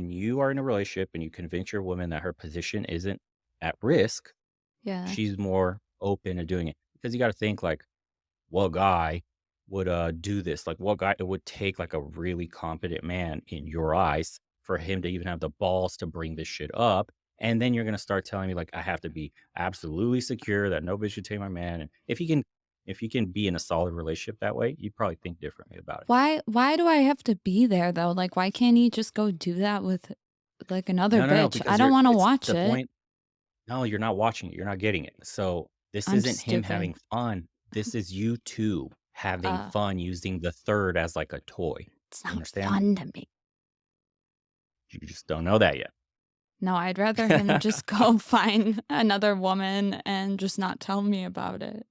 you are in a relationship and you convince your woman that her position isn't at risk, Yeah. she's more open to doing it because you got to think like, what guy would do this? Like, what guy it would take like a really competent man in your eyes for him to even have the balls to bring this shit up? And then you're gonna start telling me like I have to be absolutely secure that nobody should take my man. And if you can be in a solid relationship that way, you probably think differently about it. Why do I have to be there though? Like, why can't he just go do that with like another No, no, no, bitch? I because don't you're wanna it's watch the it. point. No, you're not watching it, you're not getting it. So, this I'm isn't him stupid. having fun, this is you 2 having Uh, fun using the 3rd as, like, a toy. it's You not understand? fun to me. You just don't know that No, I'd rather him yet. just go find another woman and just not tell me about it.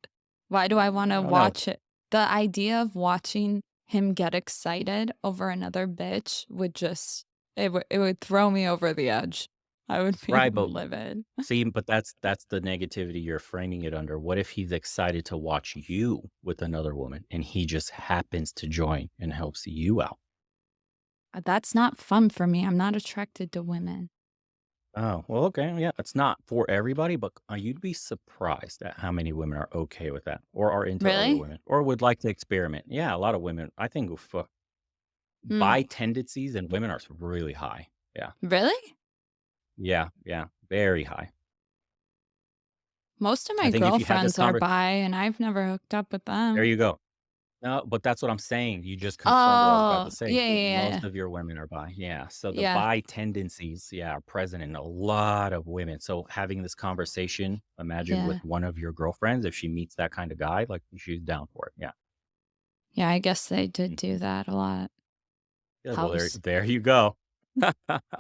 Why do I wanna No, no. watch it? The idea of watching him get excited over another bitch would just it would throw me over the edge. I would be Right, but livid. see, but that's the negativity you're framing it under. What if he's excited to watch you with another woman, and he just happens to join and helps you out? That's not fun for me. I'm not attracted to women. Oh, well, okay, yeah, it's not for everybody, but you'd be surprised at how many women are okay with that, or are into other Really? women, or would like to experiment. Yeah, a lot of women. I think Hmm. bi tendencies in women are really high. Yeah, Really? yeah, yeah, very high. Most of I my think if you had this girlfriends are conversation, bi, and I've never hooked up with there them. you go. No, but that's what I'm saying. You just confirmed what I was about to Oh, say. yeah, yeah, Most yeah. of your women are bi. Yeah. So the Yeah, bi tendencies, yeah, are present in a lot of women. So having this conversation, imagine with yeah. one of your girlfriends, if she meets that kind of guy, like she's down for it. Yeah. Yeah, I guess they did do Mhm. that a lot. Yeah. Well, there, Hoes. there you go.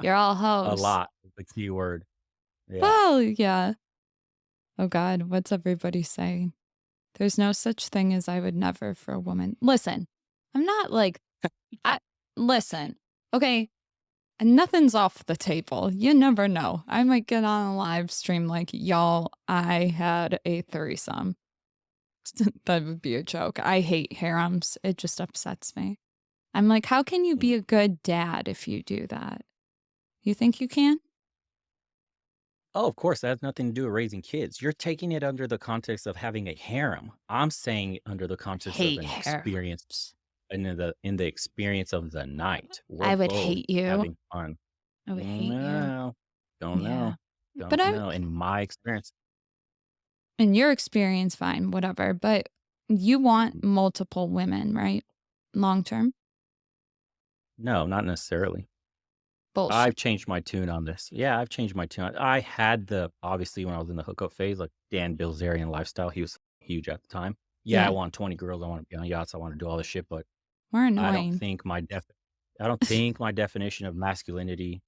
You're all A hoes. lot is the key word. Yeah. Well, yeah. Oh god, what's everybody saying? There's no such thing as I would never for a woman. Listen, I'm not like I listen, okay? Nothing's off the table. You never know. I might get on a live stream like, y'all, I had a threesome. That would be a joke. I hate harems. It just upsets me. I'm like, how can you be Mm. a good dad if you do that? You think you can? Oh, of course, that has nothing to do with raising kids. You're taking it under the context of having a harem. I'm saying under the context of Hate an experience harems. and in the experience of the night. We're I would both hate you. having fun. I would hate you. No, don't Yeah. know. But Don't I know. In my experience, in your experience, fine, whatever. But you want mm, multiple women, right? Long term? no, not necessarily. Bullshit. I've changed my tune on this. Yeah, I've changed my tune. I had obviously when I was in the hookup phase, like Dan Bilzerian lifestyle, he was huge at the time. Yeah, I Yeah. want 20 girls. I want to be on yachts. I want to do all this shit, but We're I don't annoying. think I don't think my definition of masculinity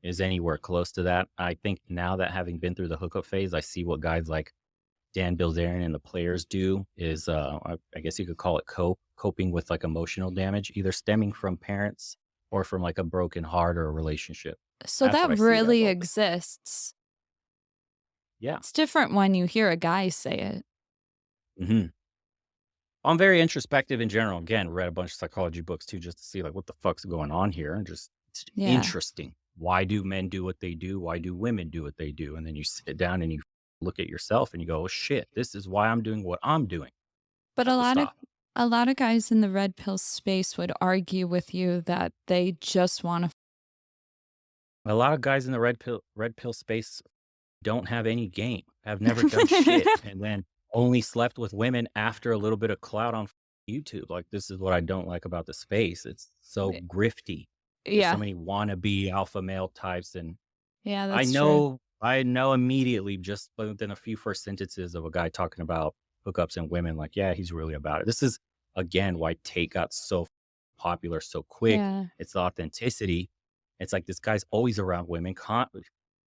is anywhere close to that. I think now that having been through the hookup phase, I see what guys like Dan Bilzerian and the players do is, I guess you could call it coping with like emotional damage, either stemming from parents or from like a broken heart or a relationship. So That's what that I see it as really all the time. exists. Yeah. It's different when you hear a guy say it. Hmm. I'm very introspective in general. Again, read a bunch of psychology books too, just to see like what the fuck's going on here, and just it's Yeah. interesting. Why do men do what they do? Why do women do what they do? And then you sit down and you look at yourself and you go, "Oh shit, this is why I'm doing what I'm doing." But Have to stop. a lot of guys in the red pill space would argue with you that they just want to A lot of guys in the red pill space don't have any game, have never done shit, and then only slept with women after a little bit of clout on YouTube. Like, this is what I don't like about the space. It's so grifty. There's so Yeah. many wannabe alpha male types, and Yeah, I that's true. know I know immediately just within a few first sentences of a guy talking about hookups and women, like, yeah, he's really about it. This is again why Tate got so popular so quick. Yeah. It's the authenticity. It's like this guy's always around women. He's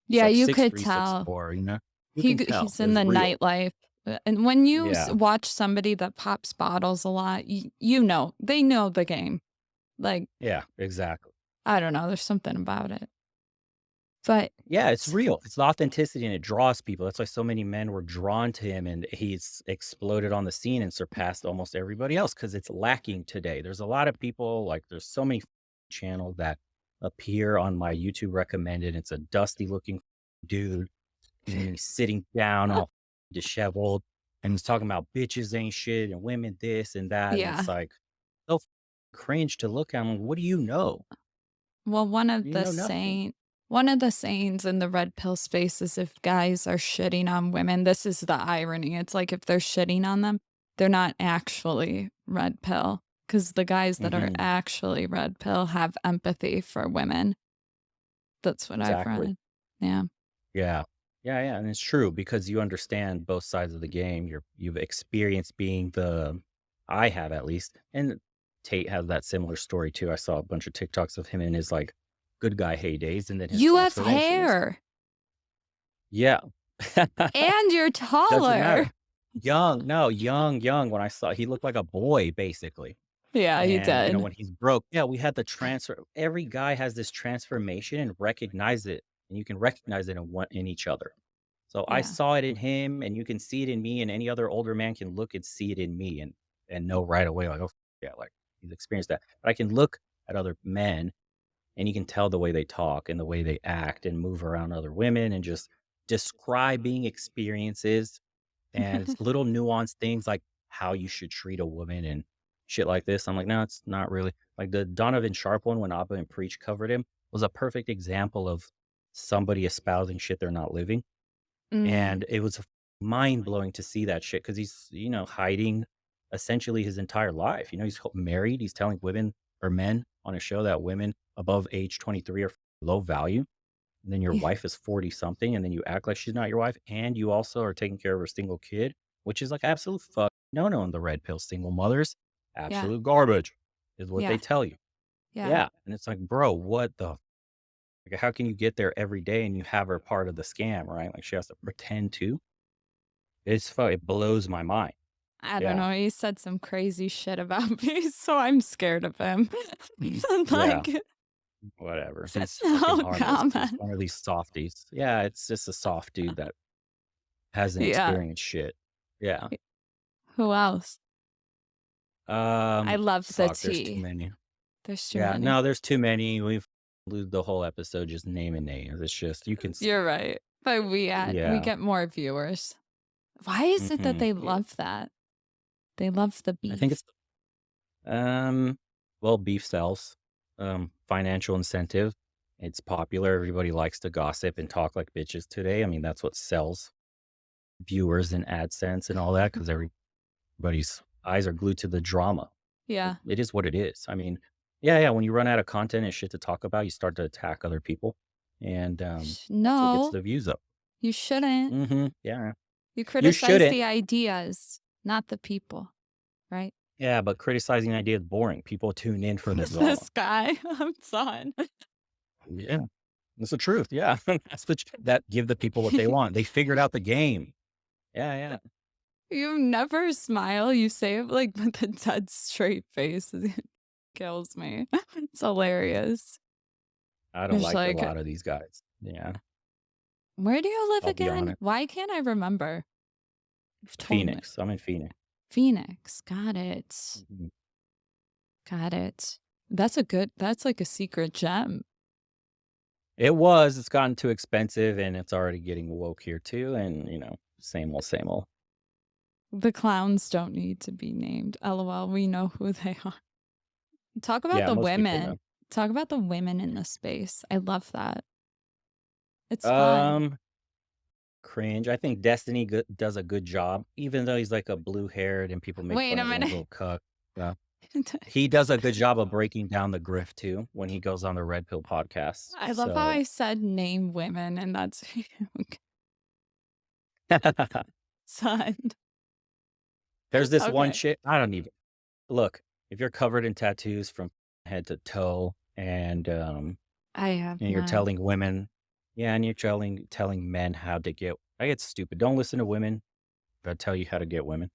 Yeah, like you six could three, six tell. four. You can tell. He's in There's the real. nightlife. And when you Yeah. watch somebody that pops bottles a lot, you know, they know the game. Like, Yeah, exactly. I don't know, there's something about it. But Yeah, it's s real. It's the authenticity and it draws people. That's why so many men were drawn to him and he's exploded on the scene and surpassed almost everybody else because it's lacking today. There's a lot of people, like there's so many channels that appear on my YouTube recommended. It's a dusty looking dude and he's sitting down all disheveled and he's talking about bitches ain't shit and women this and that. And it's yeah. like so cringe to look at. I'm like, what do you know? Well, You know nothing. one of the sayings in the red pill space is if guys are shitting on women, this is the irony. It's like if they're shitting on them, they're not actually red pill. Because the guys that are Hmm. actually red pill have empathy for women. That's what I've Exactly. read. Yeah. Yeah. Yeah, yeah, and it's true because you understand both sides of the game. You've experienced being the I have at least, and Tate has that similar story too. I saw a bunch of TikToks of him in his like good guy heydays and then his You have transformations. hair Yeah. and you're Doesn't matter. taller. Young, no, young when I saw he looked like a boy basically. Yeah, you And, did. when he's broke yeah, we had the transfer every guy has this transformation and recognize it, and you can recognize it in each other. So, I Yeah. saw it in him, and you can see it in me, and any other older man can look and see it in me and know right away, like, "Oh, yeah, like, he's experienced that." But I can look at other men, and you can tell the way they talk and the way they act and move around other women and just describing experiences and little nuanced things like how you should treat a woman and shit like this. I'm like, no, it's not really like the Donovan Sharp one when Abba and Preach covered him was a perfect example of somebody espousing shit they're not living. Mm. And it was mind blowing to see that shit because he's, hiding. essentially his entire life. You know, he's married. He's telling women or men on a show that women above age 23 are low value. And then your Yeah. wife is 40 something, and then you act like she's not your wife. And you also are taking care of her single kid, which is like absolute fuck no no in the red pill single mothers. Yeah. Absolute garbage is what they Yeah. tell you. Yeah. Yeah. And it's like, bro, what the like, how can you get there every day and you have her part of the scam, right? Like she has to pretend to. It blows my mind. I don't Yeah. know, he said some crazy shit about me, so I'm scared of him. Yeah. Like, Whatever. He's fucking no harmless. He's comment. one of these softies. Yeah, it's just a soft dude that hasn't Yeah. experienced shit. Yeah. Who else? I love the Fuck, there's too tea. many. There's too Yeah, many. no, there's too many. We've lose the whole episode just naming names. It's just you can You're right, but we yeah. get more viewers. Why is it that Mhm. they Yeah. love that? They love the I think beef. it's um well, beef sells. Financial incentive. It's popular. Everybody likes to gossip and talk like bitches today. I mean, that's what sells viewers and AdSense and all that because everybody's eyes are glued to the drama. Yeah. It is what it is. I mean, yeah, yeah, when you run out of content and shit to talk about, you start to attack other people, and, that's what gets No, the views up. you shouldn't. Mhm, yeah. You You criticize shouldn't. the ideas, not the people, right? Yeah, but criticizing an idea is boring. People tune in for the drama. This guy, I'm done. Yeah, that's the truth, yeah. That's what that give the people what they want. They figured out the game. Yeah, yeah. You never smile. You say it like with a dead straight face. It kills me. It's hilarious. I don't It's like a like, lot of these guys. Yeah, where do you live I'll be again? honest. Why can't I remember? You've told me. Phoenix, I'm in Phoenix. Phoenix. Got it. Mhm. Got it. That's like a secret gem. It's gotten too expensive, and it's already getting woke here too, and, same old, same old. The clowns don't need to be named. LOL. We know who they are. Talk about Yeah, the most people know. women. Talk about the women in the space. I love that. It's fun. Um, Cringe. I think Destiny does a good job, even though he's like a blue-haired and people make Wait fun a of him, minute. little cuck. Yeah. He does a good job of breaking down the grift too when he goes on the Red Pill podcast. I love how So I said name women, and that's son. there's this one Okay. chick. I don't even look. If you're covered in tattoos from head to toe, I have and you're none. telling women, yeah, and you're telling men how to get. I get stupid. Don't listen to women that tell you how to get women.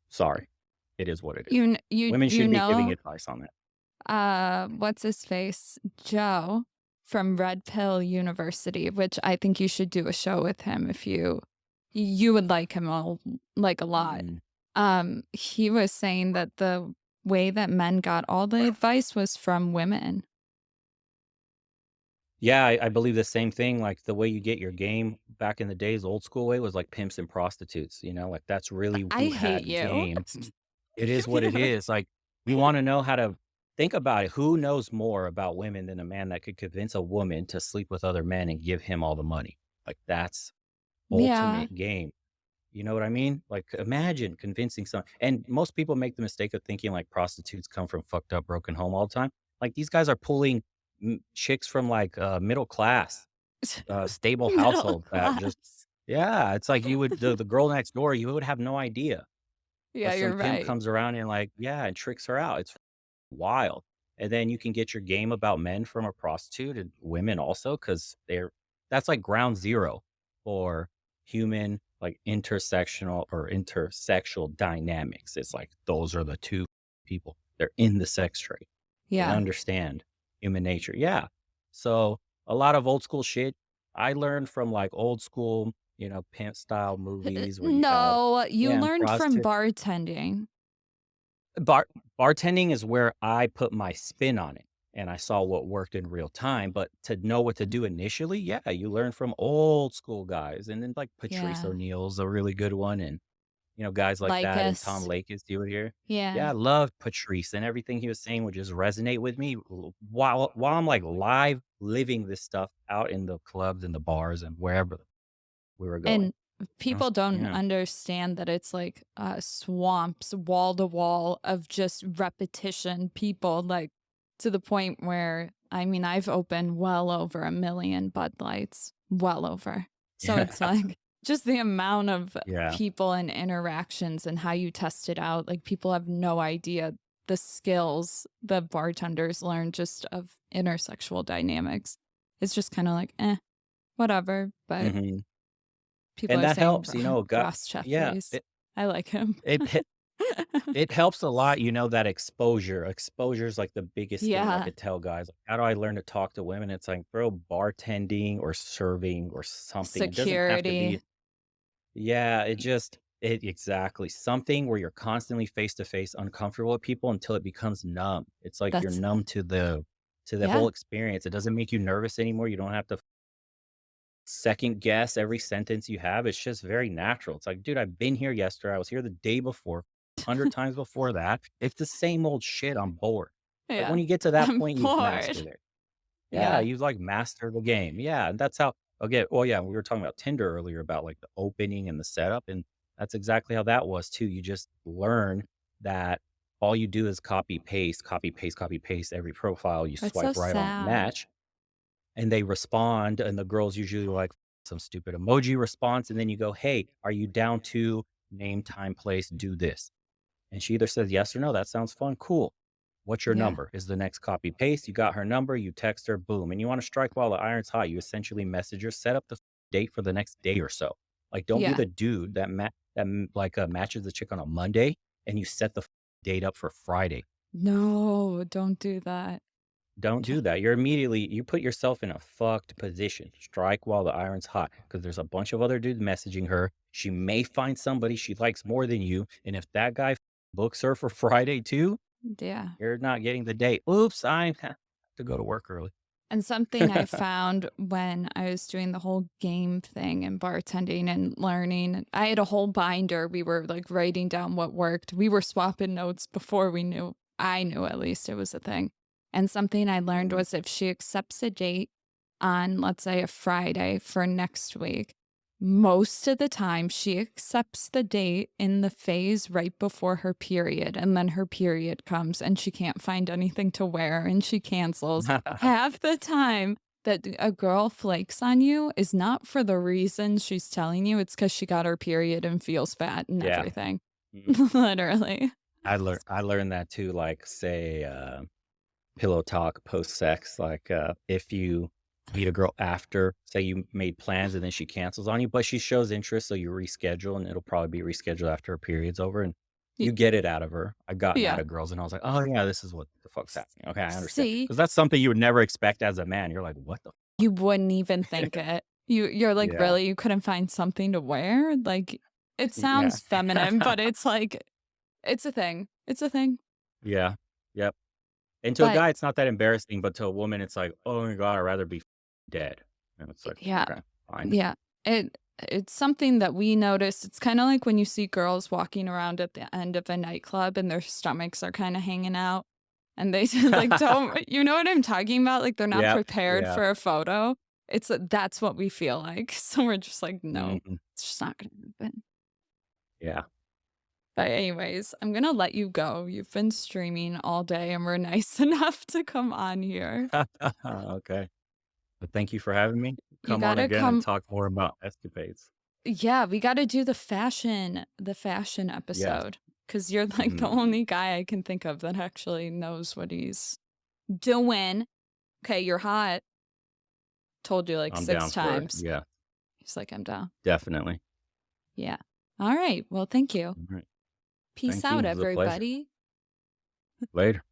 Sorry, it is what it is. Women You should be giving know, advice on that. what's his face? Joe from Red Pill University, which I think you should do a show with him if you would like him like a lot. Mm. He was saying that the way that men got all the advice was from women. Yeah, I believe the same thing. Like the way you get your game back in the days, old school way was like pimps and prostitutes. Like that's really I who hate had you. game. It is what it Yeah. is. Like we want to know how to think about it. Who knows more about women than a man that could convince a woman to sleep with other men and give him all the money? Like that's Yeah. ultimate game. You know what I mean? Like imagine convincing some. And most people make the mistake of thinking like prostitutes come from fucked up, broken home all the time. Like these guys are pulling chicks from like middle class stable Middle household that just class. yeah, it's like you would the girl next door, you would have no idea. Yeah, But some you're pimp right. comes around and like, yeah, and tricks her out. It's wild. And then you can get your game about men from a prostitute and women also, because that's like ground zero for human like intersectional or intersexual dynamics. It's like those are the two people. They're in the sex trade. They Yeah. understand human nature. Yeah. So a lot of old school shit I learned from like old school, pimp style movies where you had, No, you yeah, learned from prostitute. bartending. Bar Bartending is where I put my spin on it and I saw what worked in real time. But to know what to do initially, yeah, you learn from old school guys. And then like Patrice Yeah. O'Neal's a really good one. And guys like Like that and Tom us. Lakis do it here. Yeah, Yeah. I loved Patrice and everything he was saying would just resonate with me while I'm like live living this stuff out in the clubs and the bars and wherever we were And going. People don't Yeah. understand that it's like swamps, wall to wall of just repetition. People like to the point where, I mean, I've opened well over 1 million Bud Lights, well over. So Yeah. it's like just the amount of Yeah. people and interactions and how you test it out. Like people have no idea the skills the bartenders learn just of intersexual dynamics. It's just kind of like, whatever. But Mhm. people And are that saying helps, you know, got Ross yeah, Jeffries. I like him. it he it helps a lot, you know, that exposure. Exposure is, like, the biggest thing I Yeah, could tell guys. Like, how do I learn to talk to women? It's like, bro, bartending or serving or something. It doesn't have to security. be yeah, it just it exactly. Something where you're constantly face to face, uncomfortable with people until it becomes numb. It's like you're That's numb to the yeah, whole experience. It doesn't make you nervous anymore. You don't have to second guess every sentence you have. It's just very natural. It's like, dude, I've been here yesterday. I was here the day before, 100 times before that. It's the same old shit. I'm bored. Like when yeah. you get to that I'm point, you've bored. mastered it. Yeah, Yeah, you've like mastered the game. Yeah, and that's how okay, well, yeah, we were talking about Tinder earlier about like the opening and the setup, and that's exactly how that was too. You just learn that all you do is copy paste, copy paste, copy paste every profile. You that's so swipe right on sad. match, and they respond, and the girls usually like some stupid emoji response, and then you go, "Hey, are you down to name, time, place, do this?" And she either says yes or no. That sounds fun. Cool. What's your Yeah, number? Is the next copy paste. You got her number. You text her. Boom. And you want to strike while the iron's hot. You essentially message her, set up the date for the next day or so. Like, don't be yeah. the dude matches the chick on a Monday and you set the date up for Friday. No, don't do that. Don't J do that. You put yourself in a fucked position. Strike while the iron's hot because there's a bunch of other dudes messaging her. She may find somebody she likes more than you. And if that guy books her for Friday too, Yeah. you're not getting the date. Oops, I have to go to work early. And something I found when I was doing the whole game thing and bartending and learning, I had a whole binder. We were like writing down what worked. We were swapping notes before we knew, I knew at least it was a thing. And something I learned Mm. was if she accepts a date on, let's say, a Friday for next week, most of the time she accepts the date in the phase right before her period. And then her period comes and she can't find anything to wear and she cancels. Half the time that a girl flakes on you is not for the reason she's telling you, it's because she got her period and feels fat and Yeah. everything. Mhm. Literally. I learned that too, like, say, pillow talk post sex, like, if you meet a girl after, say you made plans and then she cancels on you, but she shows interest, so you reschedule, and it'll probably be rescheduled after her period's over, and Y- you get it out of her. I've gotten out Yeah. of girls, and I was like, "Oh, yeah, this is what the fuck's happening. Okay, I understand See, because that's something you would never expect as a man. You're like, "What the" you wouldn't even think it. You're like, Yeah. really? You couldn't find something to wear? Like, it Yeah. sounds feminine, but it's like, it's a thing. It's a thing. Yeah. Yep. And to a But guy, it's not that embarrassing, but to a woman, it's like, "Oh my god, I'd rather be dead." And it's like, yeah, "Okay, fine." yeah. It's something that we notice. It's kind of like when you see girls walking around at the end of a nightclub and their stomachs are kind of hanging out and they like don't, you know what I'm talking about? Like they're not Yep. prepared Yeah. for a photo. That's what we feel like. So we're just like, no, Mhm. it's just not going to happen. Yeah. But anyways, I'm gonna let you go. You've been streaming all day and we're nice enough to come on here. Okay. But thank you for having me. You Come on gotta again and come. talk more about escapades. Yeah, we gotta do the fashion Yes. episode because you're like the Mhm. only guy I can think of that actually knows what he's doing. Okay, you're hot. Told you like I'm six down for it. times. Yeah, He's like, I'm down. definitely. Yeah. All right. Well, thank you. Alright. Peace Thank you. out, It was a pleasure. everybody. Later.